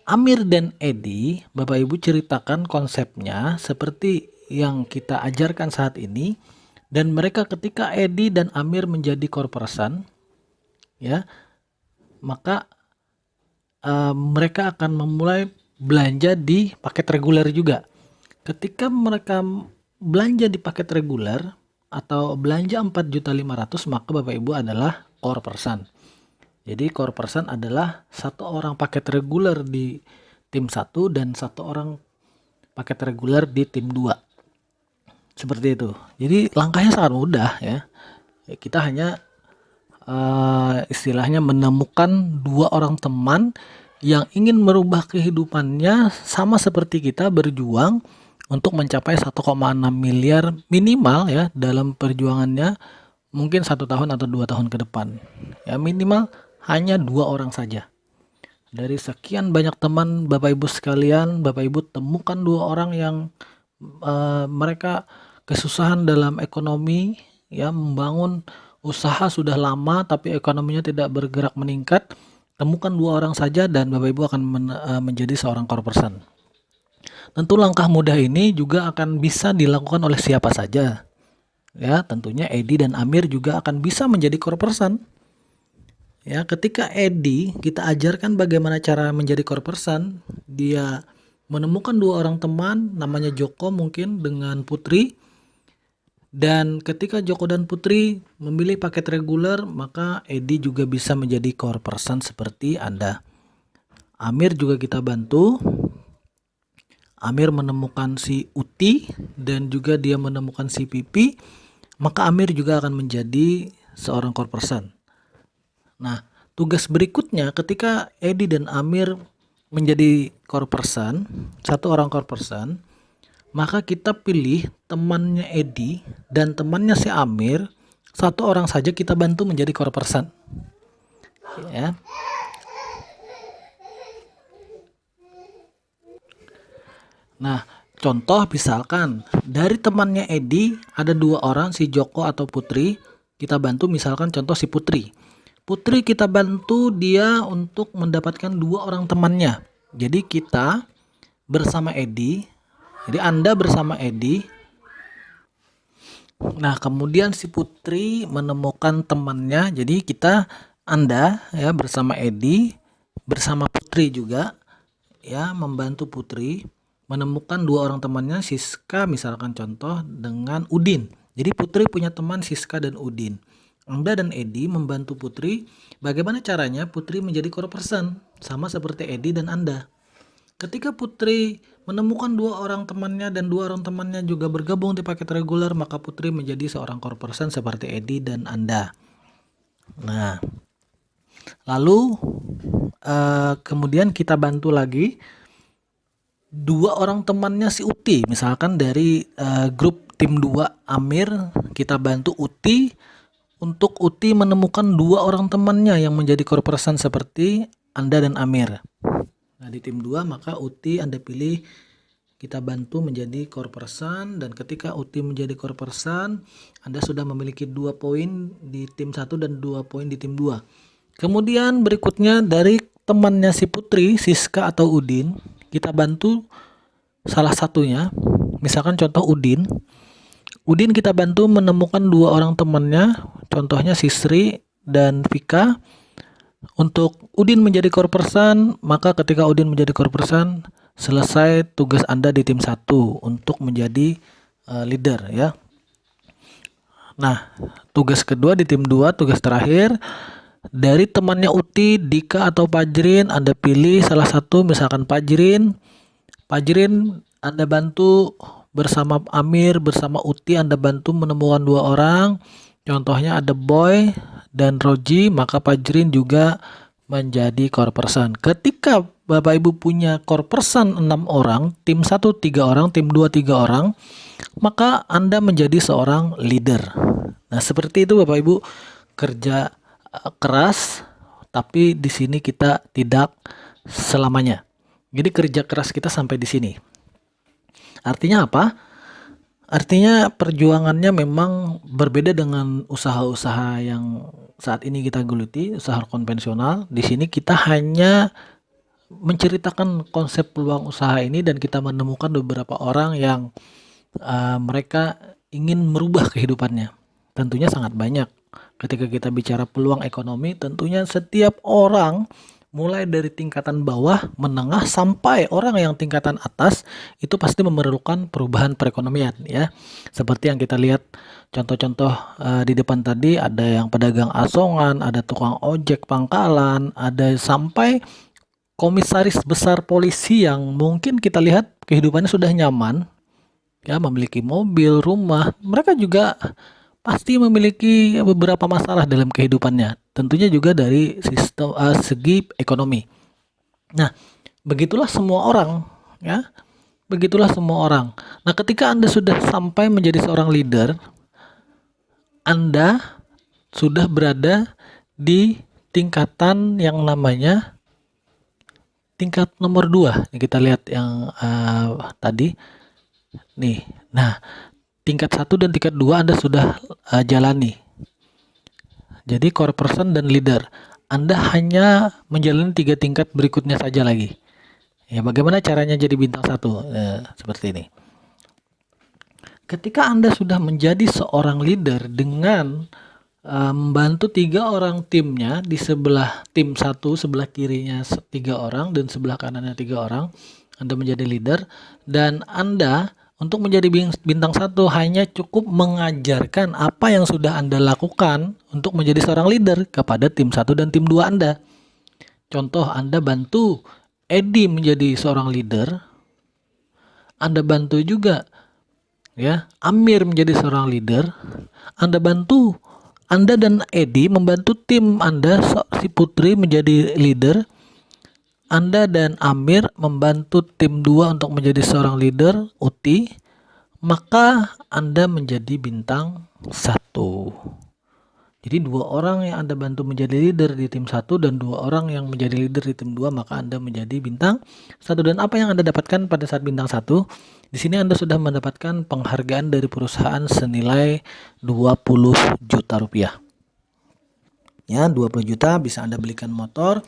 Amir dan Edi Bapak Ibu ceritakan konsepnya seperti yang kita ajarkan saat ini, dan mereka ketika Edi dan Amir menjadi core person, ya, maka mereka akan memulai belanja di paket reguler juga. Ketika mereka belanja di paket reguler atau belanja 4.500.000, maka Bapak Ibu adalah core person. Jadi core person adalah 1 orang paket reguler di tim 1 dan 1 orang paket reguler di tim 2. Seperti itu. Jadi langkahnya sangat mudah, ya. Kita hanya istilahnya menemukan 2 orang teman yang ingin merubah kehidupannya sama seperti kita berjuang untuk mencapai 1,6 miliar minimal, ya, dalam perjuangannya mungkin 1 tahun atau 2 tahun ke depan. Ya, minimal hanya 2 orang saja. Dari sekian banyak teman Bapak Ibu sekalian, Bapak Ibu temukan 2 orang yang mereka kesusahan dalam ekonomi, ya, membangun usaha sudah lama tapi ekonominya tidak bergerak meningkat. Temukan 2 orang saja dan Bapak Ibu akan menjadi seorang core person. Tentu langkah mudah ini juga akan bisa dilakukan oleh siapa saja. Ya, tentunya Edi dan Amir juga akan bisa menjadi core person. Ya, ketika Edi kita ajarkan bagaimana cara menjadi core person, dia menemukan 2 orang teman namanya Joko mungkin dengan Putri. Dan ketika Joko dan Putri memilih paket reguler, maka Edi juga bisa menjadi core person seperti Anda. Amir juga kita bantu. Amir menemukan si Uti dan juga dia menemukan si Pipi, maka Amir juga akan menjadi seorang core person. Nah, tugas berikutnya ketika Edi dan Amir menjadi core person, 1 orang core person, maka kita pilih temannya Edi dan temannya si Amir, 1 orang saja kita bantu menjadi core person. Ya. Nah, contoh misalkan dari temannya Edi ada 2 orang, si Joko atau Putri, kita bantu misalkan contoh si Putri. Putri kita bantu dia untuk mendapatkan 2 orang temannya. Jadi kita bersama Edi. Jadi Anda bersama Edi. Nah, kemudian si Putri menemukan temannya. Jadi kita Anda, ya, bersama Edi, bersama Putri juga, ya, membantu Putri menemukan 2 orang temannya, Siska misalkan contoh dengan Udin. Jadi Putri punya teman Siska dan Udin. Anda dan Edi membantu Putri. Bagaimana caranya Putri menjadi core person? Sama seperti Edi dan Anda. Ketika Putri menemukan 2 orang temannya dan 2 orang temannya juga bergabung di paket reguler, maka Putri menjadi seorang core person seperti Edi dan Anda. Nah, lalu kemudian kita bantu lagi 2 orang temannya si Uti. Misalkan dari grup tim 2 Amir, kita bantu Uti untuk Uti menemukan 2 orang temannya yang menjadi core person seperti Anda dan Amir. Nah, di tim 2 maka Uti Anda pilih, kita bantu menjadi core person, dan ketika Uti menjadi core person, Anda sudah memiliki 2 poin di tim 1 dan 2 poin di tim 2. Kemudian berikutnya dari temannya si Putri, Siska atau Udin, kita bantu salah satunya. Misalkan contoh Udin kita bantu menemukan 2 orang temannya, contohnya Sisri dan Vika. Untuk Udin menjadi core person, maka ketika Udin menjadi core person, selesai tugas Anda di tim 1 untuk menjadi leader ya. Nah, tugas kedua di tim 2, tugas terakhir, dari temannya Uti, Dika atau Pajrin, Anda pilih salah satu, misalkan Pajrin Anda bantu bersama Amir, bersama Uti, Anda bantu menemukan 2 orang. Contohnya ada Boy dan Roji, maka Pajrin juga menjadi core person. Ketika Bapak Ibu punya core person 6 orang, tim 1 3 orang, tim 2 3 orang, maka Anda menjadi seorang leader. Nah, seperti itu Bapak Ibu, kerja keras, tapi di sini kita tidak selamanya. Jadi kerja keras kita sampai di sini. Artinya apa? Artinya perjuangannya memang berbeda dengan usaha-usaha yang saat ini kita geluti, usaha konvensional. Di sini kita hanya menceritakan konsep peluang usaha ini, dan kita menemukan beberapa orang yang mereka ingin merubah kehidupannya. Tentunya sangat banyak. Ketika kita bicara peluang ekonomi, tentunya setiap orang mulai dari tingkatan bawah, menengah, sampai orang yang tingkatan atas itu pasti memerlukan perubahan perekonomian ya. Seperti yang kita lihat contoh-contoh di depan tadi, ada yang pedagang asongan, ada tukang ojek pangkalan, ada sampai komisaris besar polisi yang mungkin kita lihat kehidupannya sudah nyaman ya, memiliki mobil, rumah. Mereka juga pasti memiliki beberapa masalah dalam kehidupannya, tentunya juga dari sistem segi ekonomi. Nah, begitulah semua orang ya, begitulah semua orang. Nah, ketika Anda sudah sampai menjadi seorang leader, Anda sudah berada di tingkatan yang namanya tingkat nomor 2. Kita lihat yang tadi nih. Nah, tingkat 1 dan tingkat 2 Anda sudah jalani. Jadi core person dan leader. Anda hanya menjalani 3 tingkat berikutnya saja lagi. Ya, bagaimana caranya jadi bintang 1? Seperti ini. Ketika Anda sudah menjadi seorang leader dengan membantu 3 orang timnya, di sebelah tim 1, sebelah kirinya 3 orang dan sebelah kanannya 3 orang, Anda menjadi leader, dan Anda untuk menjadi bintang 1 hanya cukup mengajarkan apa yang sudah Anda lakukan untuk menjadi seorang leader kepada tim 1 dan tim 2 Anda. Contoh, Anda bantu Edi menjadi seorang leader, Anda bantu juga ya Amir menjadi seorang leader, Anda dan Edi membantu tim Anda si Putri menjadi leader, Anda dan Amir membantu tim 2 untuk menjadi seorang leader, Uti, maka Anda menjadi bintang 1. Jadi 2 orang yang Anda bantu menjadi leader di tim 1 dan 2 orang yang menjadi leader di tim 2, maka Anda menjadi bintang 1. Dan apa yang Anda dapatkan pada saat bintang 1? Di sini Anda sudah mendapatkan penghargaan dari perusahaan senilai 20 juta rupiah. Ya, 20 juta bisa Anda belikan motor,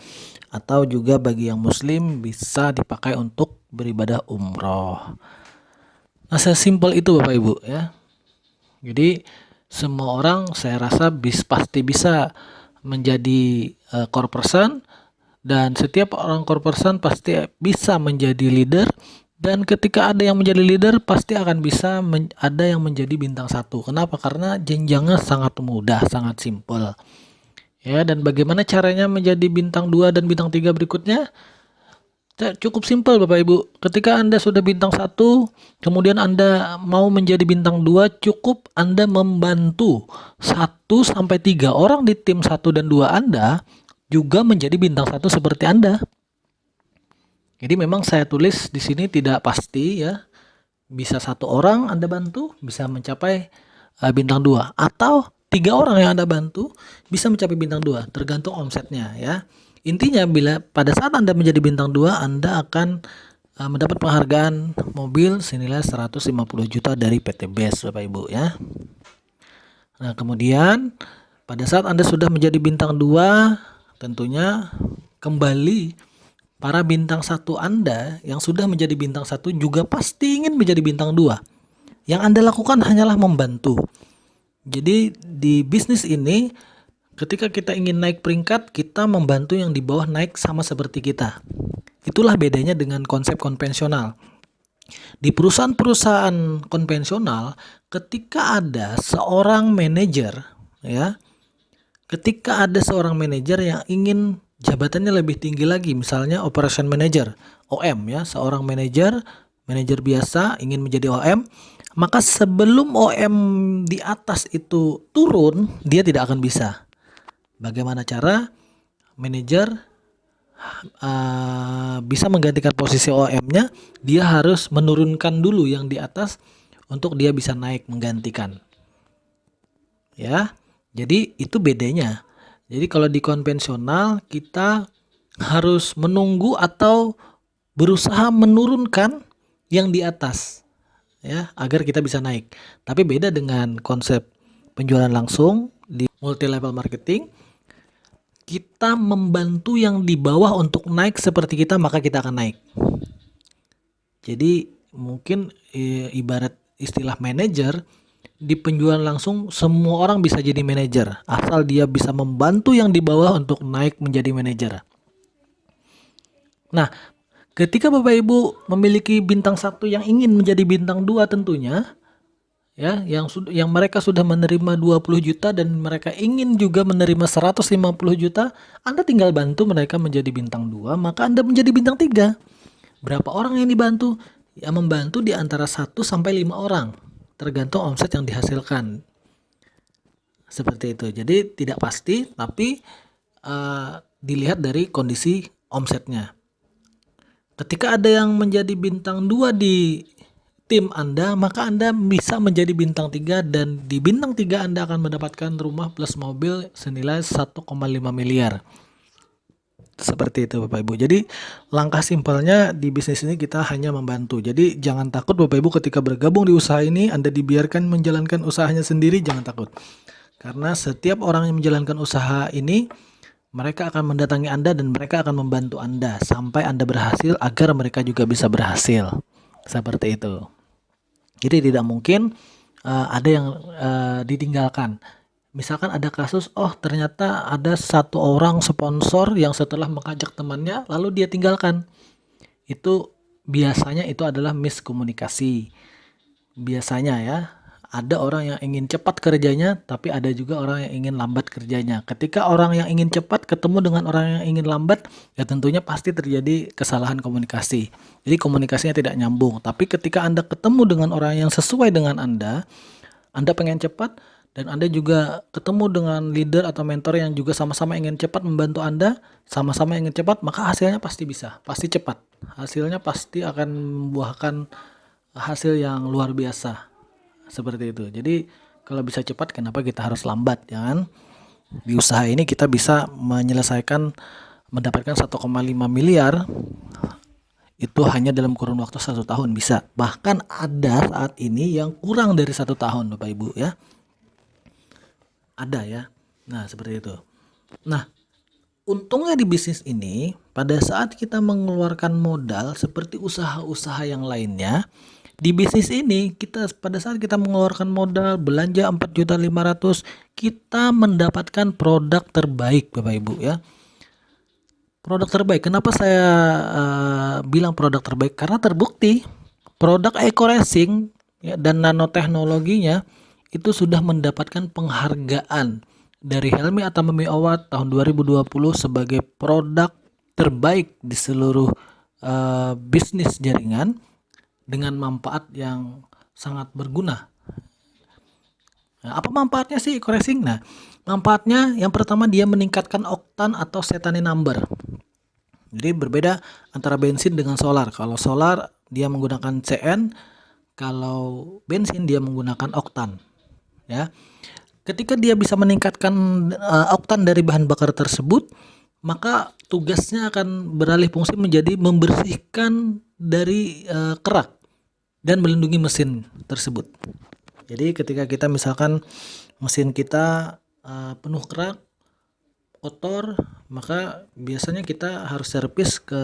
atau juga bagi yang muslim bisa dipakai untuk beribadah umroh. Nah, sesimpel itu Bapak Ibu ya. Jadi semua orang saya rasa pasti bisa menjadi core person, dan setiap orang core person pasti bisa menjadi leader, Dan ketika ada yang menjadi leader, pasti akan bisa ada yang menjadi bintang 1. Kenapa? Karena jenjangnya sangat mudah, sangat simpel. Ya, dan bagaimana caranya menjadi bintang 2 dan bintang 3 berikutnya? Cukup simpel Bapak Ibu. Ketika Anda sudah bintang 1, kemudian Anda mau menjadi bintang 2, cukup Anda membantu 1 sampai 3 orang di tim 1 dan 2 Anda juga menjadi bintang 1 seperti Anda. Jadi memang saya tulis di sini tidak pasti ya. Bisa 1 orang Anda bantu bisa mencapai bintang 2, atau 3 orang yang Anda bantu bisa mencapai bintang 2, tergantung omsetnya ya. Intinya bila pada saat Anda menjadi bintang 2, Anda akan mendapat penghargaan mobil senilai 150 juta dari PT BES Bapak Ibu ya. Nah, kemudian pada saat Anda sudah menjadi bintang 2, tentunya kembali para bintang 1 Anda yang sudah menjadi bintang 1 juga pasti ingin menjadi bintang 2. Yang Anda lakukan hanyalah membantu. Jadi di bisnis ini ketika kita ingin naik peringkat, kita membantu yang di bawah naik sama seperti kita. Itulah bedanya dengan konsep konvensional. Di perusahaan-perusahaan konvensional, ketika ada seorang manajer ya, ketika ada seorang manajer yang ingin jabatannya lebih tinggi lagi, misalnya operation manager, OM ya, seorang manajer biasa ingin menjadi OM, maka sebelum OM di atas itu turun, dia tidak akan bisa. Bagaimana cara manajer bisa menggantikan posisi OM-nya? Dia harus menurunkan dulu yang di atas untuk dia bisa naik menggantikan. Ya, jadi itu bedanya. Jadi kalau di konvensional kita harus menunggu atau berusaha menurunkan yang di atas ya agar kita bisa naik. Tapi beda dengan konsep penjualan langsung di multi level marketing. Kita membantu yang di bawah untuk naik seperti kita, maka kita akan naik. Jadi mungkin ibarat istilah manajer, di penjualan langsung semua orang bisa jadi manajer asal dia bisa membantu yang di bawah untuk naik menjadi manajer. Nah, ketika Bapak Ibu memiliki bintang 1 yang ingin menjadi bintang 2 tentunya ya, yang mereka sudah menerima 20 juta dan mereka ingin juga menerima 150 juta, Anda tinggal bantu mereka menjadi bintang 2, maka Anda menjadi bintang 3. Berapa orang yang dibantu? Yang membantu di antara 1 sampai 5 orang. Tergantung omset yang dihasilkan. Seperti itu. Jadi tidak pasti, tapi dilihat dari kondisi omsetnya. Ketika ada yang menjadi bintang 2 di tim Anda, maka Anda bisa menjadi bintang 3 dan di bintang 3 Anda akan mendapatkan rumah plus mobil senilai 1,5 miliar. Seperti itu Bapak Ibu. Jadi langkah simpelnya di bisnis ini kita hanya membantu. Jadi jangan takut Bapak Ibu ketika bergabung di usaha ini, Anda dibiarkan menjalankan usahanya sendiri, jangan takut. Karena setiap orang yang menjalankan usaha ini, mereka akan mendatangi Anda dan mereka akan membantu Anda sampai Anda berhasil agar mereka juga bisa berhasil. Seperti itu. Jadi tidak mungkin ada yang ditinggalkan. Misalkan ada kasus, ternyata ada 1 orang sponsor yang setelah mengajak temannya lalu dia tinggalkan. Itu biasanya itu adalah miskomunikasi. Biasanya ya, ada orang yang ingin cepat kerjanya, tapi ada juga orang yang ingin lambat kerjanya. Ketika orang yang ingin cepat ketemu dengan orang yang ingin lambat, ya tentunya pasti terjadi kesalahan komunikasi. Jadi komunikasinya tidak nyambung. Tapi ketika Anda ketemu dengan orang yang sesuai dengan Anda pengen cepat, dan Anda juga ketemu dengan leader atau mentor yang juga sama-sama ingin cepat membantu Anda, sama-sama ingin cepat, maka hasilnya pasti bisa, pasti cepat. Hasilnya pasti akan membuahkan hasil yang luar biasa. Seperti itu. Jadi kalau bisa cepat, kenapa kita harus lambat, ya kan? Di usaha ini kita bisa menyelesaikan, mendapatkan 1,5 miliar itu hanya dalam kurun waktu 1 tahun bisa. Bahkan ada saat ini yang kurang dari 1 tahun Bapak Ibu ya. Ada ya. Nah seperti itu. Nah untungnya di bisnis ini, pada saat kita mengeluarkan modal seperti usaha-usaha yang lainnya, di bisnis ini kita pada saat kita mengeluarkan modal belanja 4.500.000, kita mendapatkan produk terbaik Bapak Ibu ya. Produk terbaik. Kenapa saya bilang produk terbaik? Karena terbukti produk Eco Racing ya, dan nanoteknologinya itu sudah mendapatkan penghargaan dari Helmi Atamimi Award tahun 2020 sebagai produk terbaik di seluruh bisnis jaringan dengan manfaat yang sangat berguna. Nah, apa manfaatnya sih Eco Racing? Nah, manfaatnya yang pertama dia meningkatkan oktan atau Cetane number. Jadi berbeda antara bensin dengan solar. Kalau solar dia menggunakan CN, kalau bensin dia menggunakan oktan. Ya, ketika dia bisa meningkatkan oktan dari bahan bakar tersebut, maka tugasnya akan beralih fungsi menjadi membersihkan dari kerak dan melindungi mesin tersebut. Jadi ketika kita misalkan mesin kita penuh kerak, kotor, maka biasanya kita harus servis ke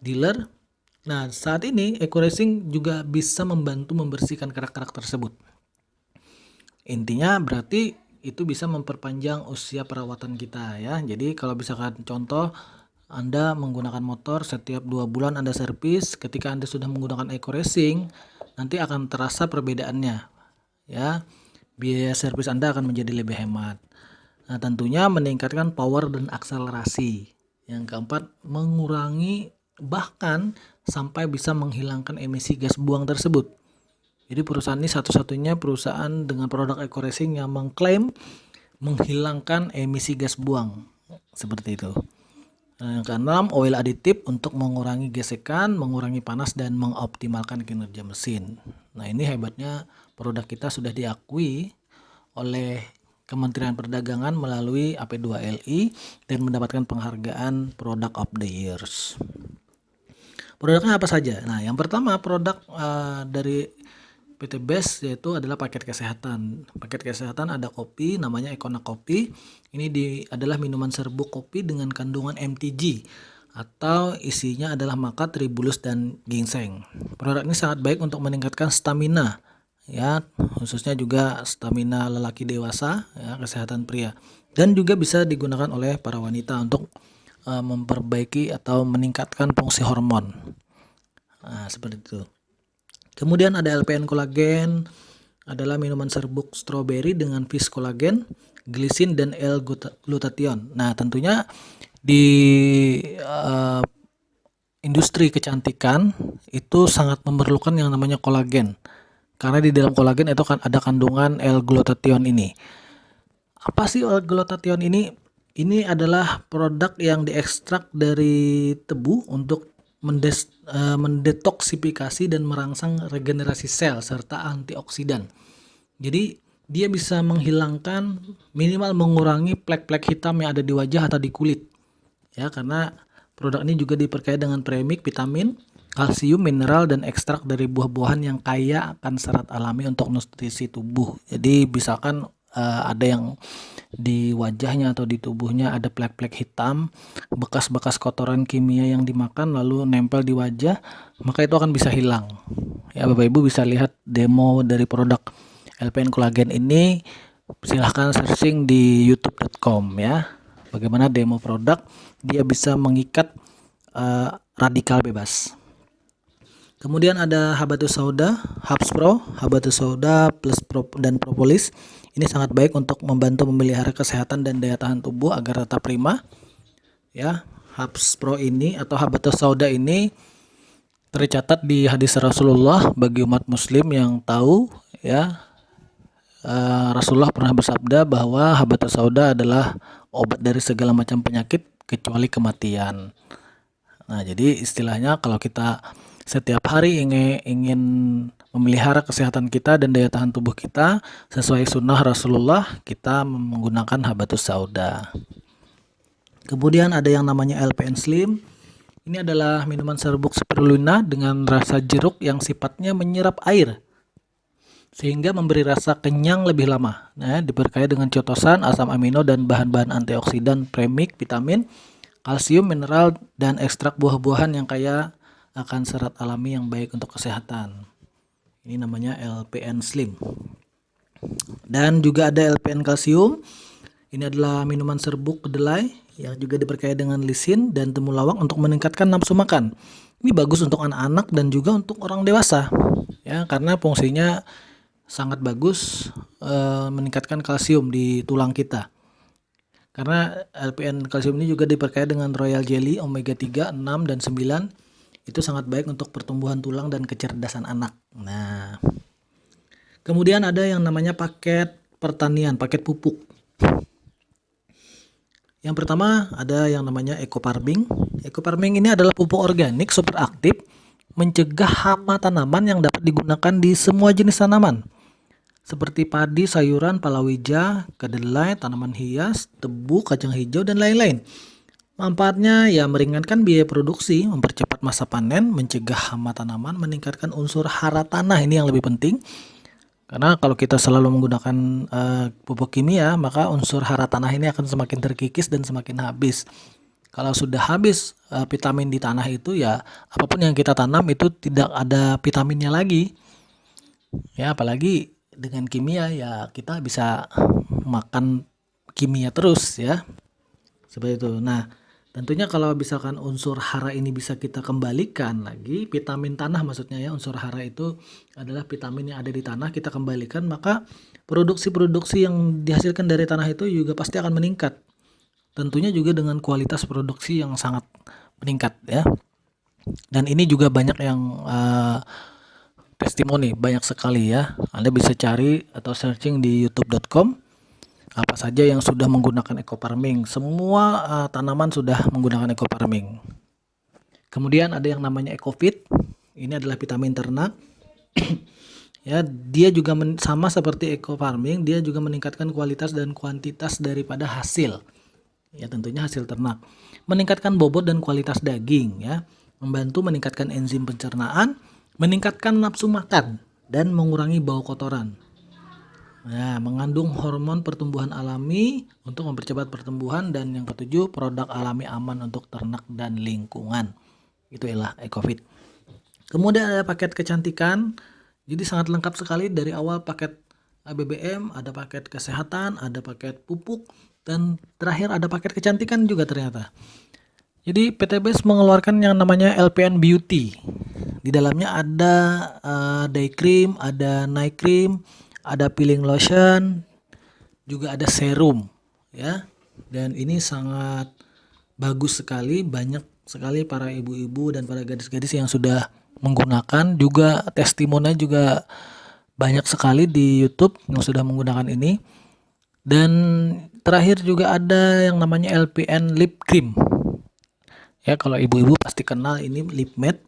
dealer. Nah, saat ini Eco Racing juga bisa membantu membersihkan kerak-kerak tersebut. Intinya berarti itu bisa memperpanjang usia perawatan kita ya. Jadi kalau misalkan contoh Anda menggunakan motor setiap 2 bulan Anda servis, ketika Anda sudah menggunakan Eco Racing nanti akan terasa perbedaannya ya. Biaya servis Anda akan menjadi lebih hemat. Nah, tentunya meningkatkan power dan akselerasi. Yang keempat, mengurangi bahkan sampai bisa menghilangkan emisi gas buang tersebut. Jadi perusahaan ini satu-satunya perusahaan dengan produk Eco Racing yang mengklaim menghilangkan emisi gas buang. Seperti itu. Nah, yang keenam, oil additive untuk mengurangi gesekan, mengurangi panas dan mengoptimalkan kinerja mesin. Nah, ini hebatnya produk kita sudah diakui oleh Kementerian Perdagangan melalui AP2LI dan mendapatkan penghargaan Product of the Years. Produknya apa saja? Nah, yang pertama produk dari PT Best yaitu adalah paket kesehatan. Paket kesehatan ada kopi namanya Econa Kopi. Ini adalah minuman serbuk kopi dengan kandungan MTG atau isinya adalah maka, tribulus dan ginseng. Produk ini sangat baik untuk meningkatkan stamina ya, khususnya juga stamina lelaki dewasa ya, kesehatan pria, dan juga bisa digunakan oleh para wanita untuk memperbaiki atau meningkatkan fungsi hormon. Nah, seperti itu. Kemudian ada LPN Kolagen, adalah minuman serbuk stroberi dengan vis kolagen, glisin dan L-glutathione. Nah, tentunya di industri kecantikan itu sangat memerlukan yang namanya kolagen. Karena di dalam kolagen itu kan ada kandungan L-glutathione ini. Apa sih L-glutathione ini? Ini adalah produk yang diekstrak dari tebu untuk mendetoksifikasi dan merangsang regenerasi sel serta antioksidan. Jadi dia bisa menghilangkan, minimal mengurangi plek-plek hitam yang ada di wajah atau di kulit. Ya, karena produk ini juga diperkaya dengan premix, vitamin, kalsium, mineral, dan ekstrak dari buah-buahan yang kaya akan serat alami untuk nutrisi tubuh. Jadi misalkan ada yang di wajahnya atau di tubuhnya ada plek-plek hitam, bekas-bekas kotoran kimia yang dimakan lalu nempel di wajah, maka itu akan bisa hilang. Ya, Bapak Ibu bisa lihat demo dari produk LPN Kolagen ini, silahkan searching di youtube.com ya. Bagaimana demo produk, dia bisa mengikat radikal bebas. Kemudian ada habatus sauda, Habs Pro, habatus sauda plus dan propolis. Ini sangat baik untuk membantu memelihara kesehatan dan daya tahan tubuh agar tetap prima. Ya, Habs Pro ini atau habatus sauda ini tercatat di hadis Rasulullah bagi umat muslim yang tahu ya. Rasulullah pernah bersabda bahwa habatus sauda adalah obat dari segala macam penyakit kecuali kematian. Nah, jadi istilahnya kalau kita setiap hari ingin memelihara kesehatan kita dan daya tahan tubuh kita sesuai sunnah Rasulullah, kita menggunakan habatus sauda. Kemudian ada yang namanya LPN Slim. Ini adalah minuman serbuk spirulina dengan rasa jeruk yang sifatnya menyerap air sehingga memberi rasa kenyang lebih lama. Nah, diperkaya dengan citosan, asam amino dan bahan-bahan antioksidan, premix, vitamin, kalsium, mineral, dan ekstrak buah-buahan yang kaya akan serat alami yang baik untuk kesehatan. Ini namanya LPN Slim. Dan juga ada LPN Kalsium. Ini adalah minuman serbuk kedelai yang juga diperkaya dengan lisin dan temulawak untuk meningkatkan nafsu makan. Ini bagus untuk anak-anak dan juga untuk orang dewasa, ya, karena fungsinya sangat bagus meningkatkan kalsium di tulang kita. Karena LPN kalsium ini juga diperkaya dengan royal jelly omega 3, 6, dan 9. Itu sangat baik untuk pertumbuhan tulang dan kecerdasan anak. Nah, kemudian ada yang namanya paket pertanian, paket pupuk. Yang pertama ada yang namanya eco farming. Eco farming ini adalah pupuk organik super aktif mencegah hama tanaman yang dapat digunakan di semua jenis tanaman, seperti padi, sayuran, palawija, kedelai, tanaman hias, tebu, kacang hijau, dan lain-lain. Manfaatnya ya meringankan biaya produksi, mempercepat masa panen, mencegah hama tanaman, meningkatkan unsur hara tanah. Ini yang lebih penting. Karena kalau kita selalu menggunakan pupuk kimia, maka unsur hara tanah ini akan semakin terkikis dan semakin habis. Kalau sudah habis vitamin di tanah itu, ya apapun yang kita tanam itu tidak ada vitaminnya lagi. Ya, apalagi dengan kimia, ya kita bisa makan kimia terus, ya, seperti itu. Nah, tentunya kalau misalkan unsur hara ini bisa kita kembalikan lagi, vitamin tanah maksudnya, ya, unsur hara itu adalah vitamin yang ada di tanah, kita kembalikan, maka produksi-produksi yang dihasilkan dari tanah itu juga pasti akan meningkat. Tentunya juga dengan kualitas produksi yang sangat meningkat, ya. Dan ini juga banyak yang testimoni, banyak sekali, ya. Anda bisa cari atau searching di youtube.com apa saja yang sudah menggunakan eco farming. Semua tanaman sudah menggunakan eco farming. Kemudian ada yang namanya EcoFit. Ini adalah vitamin ternak. Ya, dia juga sama seperti eco farming, dia juga meningkatkan kualitas dan kuantitas daripada hasil. Ya, tentunya hasil ternak. Meningkatkan bobot dan kualitas daging, ya. Membantu meningkatkan enzim pencernaan, meningkatkan nafsu makan, dan mengurangi bau kotoran. Nah, mengandung hormon pertumbuhan alami untuk mempercepat pertumbuhan, dan yang ketujuh, produk alami aman untuk ternak dan lingkungan. Itulah EcoFit. Kemudian ada paket kecantikan. Jadi sangat lengkap sekali, dari awal paket BBM, ada paket kesehatan, ada paket pupuk, dan terakhir ada paket kecantikan juga ternyata. Jadi PTBS mengeluarkan yang namanya LPN Beauty. Di dalamnya ada day cream, ada night cream, ada peeling lotion, juga ada serum, ya. Dan ini sangat bagus sekali, banyak sekali para ibu-ibu dan para gadis-gadis yang sudah menggunakan, juga testimoninya juga banyak sekali di YouTube yang sudah menggunakan ini. Dan terakhir juga ada yang namanya LPN lip cream. Ya, kalau ibu-ibu pasti kenal ini lip matte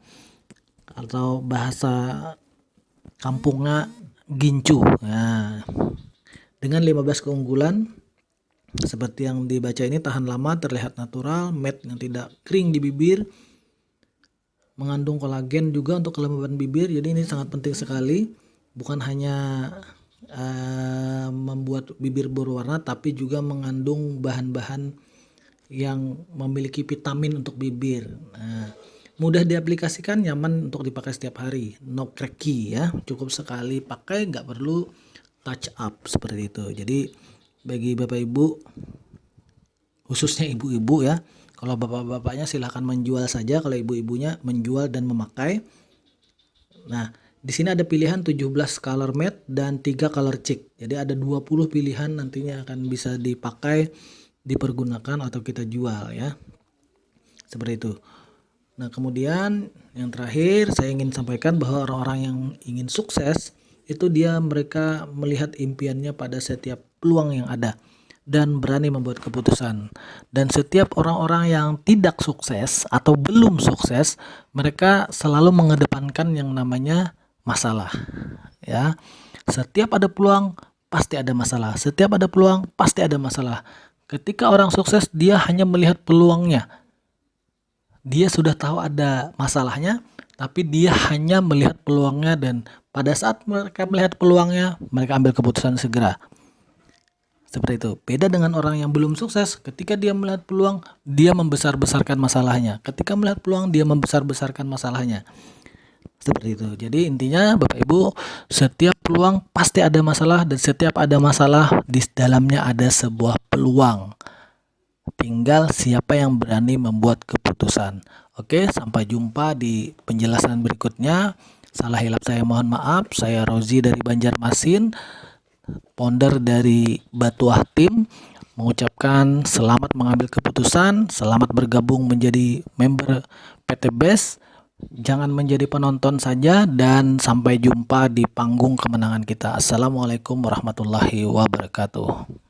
atau bahasa kampungnya gincu. Nah, dengan 15 keunggulan seperti yang dibaca ini, tahan lama, terlihat natural, matte yang tidak kering di bibir, mengandung kolagen juga untuk kelembaban bibir. Jadi ini sangat penting sekali, bukan hanya membuat bibir berwarna, tapi juga mengandung bahan-bahan yang memiliki vitamin untuk bibir. Nah, mudah diaplikasikan, nyaman untuk dipakai setiap hari, no cracky, ya, cukup sekali pakai, nggak perlu touch up seperti itu. Jadi bagi bapak ibu, khususnya ibu-ibu, ya, kalau bapak-bapaknya silahkan menjual saja, kalau ibu-ibunya menjual dan memakai. Nah, di sini ada pilihan 17 color matte dan 3 color cheek. Jadi ada 20 pilihan nantinya akan bisa dipakai, dipergunakan atau kita jual, ya. Seperti itu. Nah, kemudian yang terakhir saya ingin sampaikan bahwa orang-orang yang ingin sukses itu mereka melihat impiannya pada setiap peluang yang ada dan berani membuat keputusan. Dan setiap orang-orang yang tidak sukses atau belum sukses, mereka selalu mengedepankan yang namanya masalah, ya. Setiap ada peluang pasti ada masalah. Setiap ada peluang pasti ada masalah. Ketika orang sukses, dia hanya melihat peluangnya. Dia sudah tahu ada masalahnya, tapi dia hanya melihat peluangnya, dan pada saat mereka melihat peluangnya, mereka ambil keputusan segera. Seperti itu. Beda dengan orang yang belum sukses, ketika dia melihat peluang, dia membesar-besarkan masalahnya. Ketika melihat peluang, dia membesar-besarkan masalahnya. Seperti itu. Jadi intinya Bapak Ibu, setiap peluang pasti ada masalah, dan setiap ada masalah di dalamnya ada sebuah peluang. tinggal siapa yang berani membuat keputusan. Oke, sampai jumpa di penjelasan berikutnya. Salah hilap saya mohon maaf. Saya Rozi dari Banjarmasin, founder dari Batuah Team, mengucapkan selamat mengambil keputusan, selamat bergabung menjadi member PT BES. Jangan menjadi penonton saja, dan sampai jumpa di panggung kemenangan kita. Assalamualaikum warahmatullahi wabarakatuh.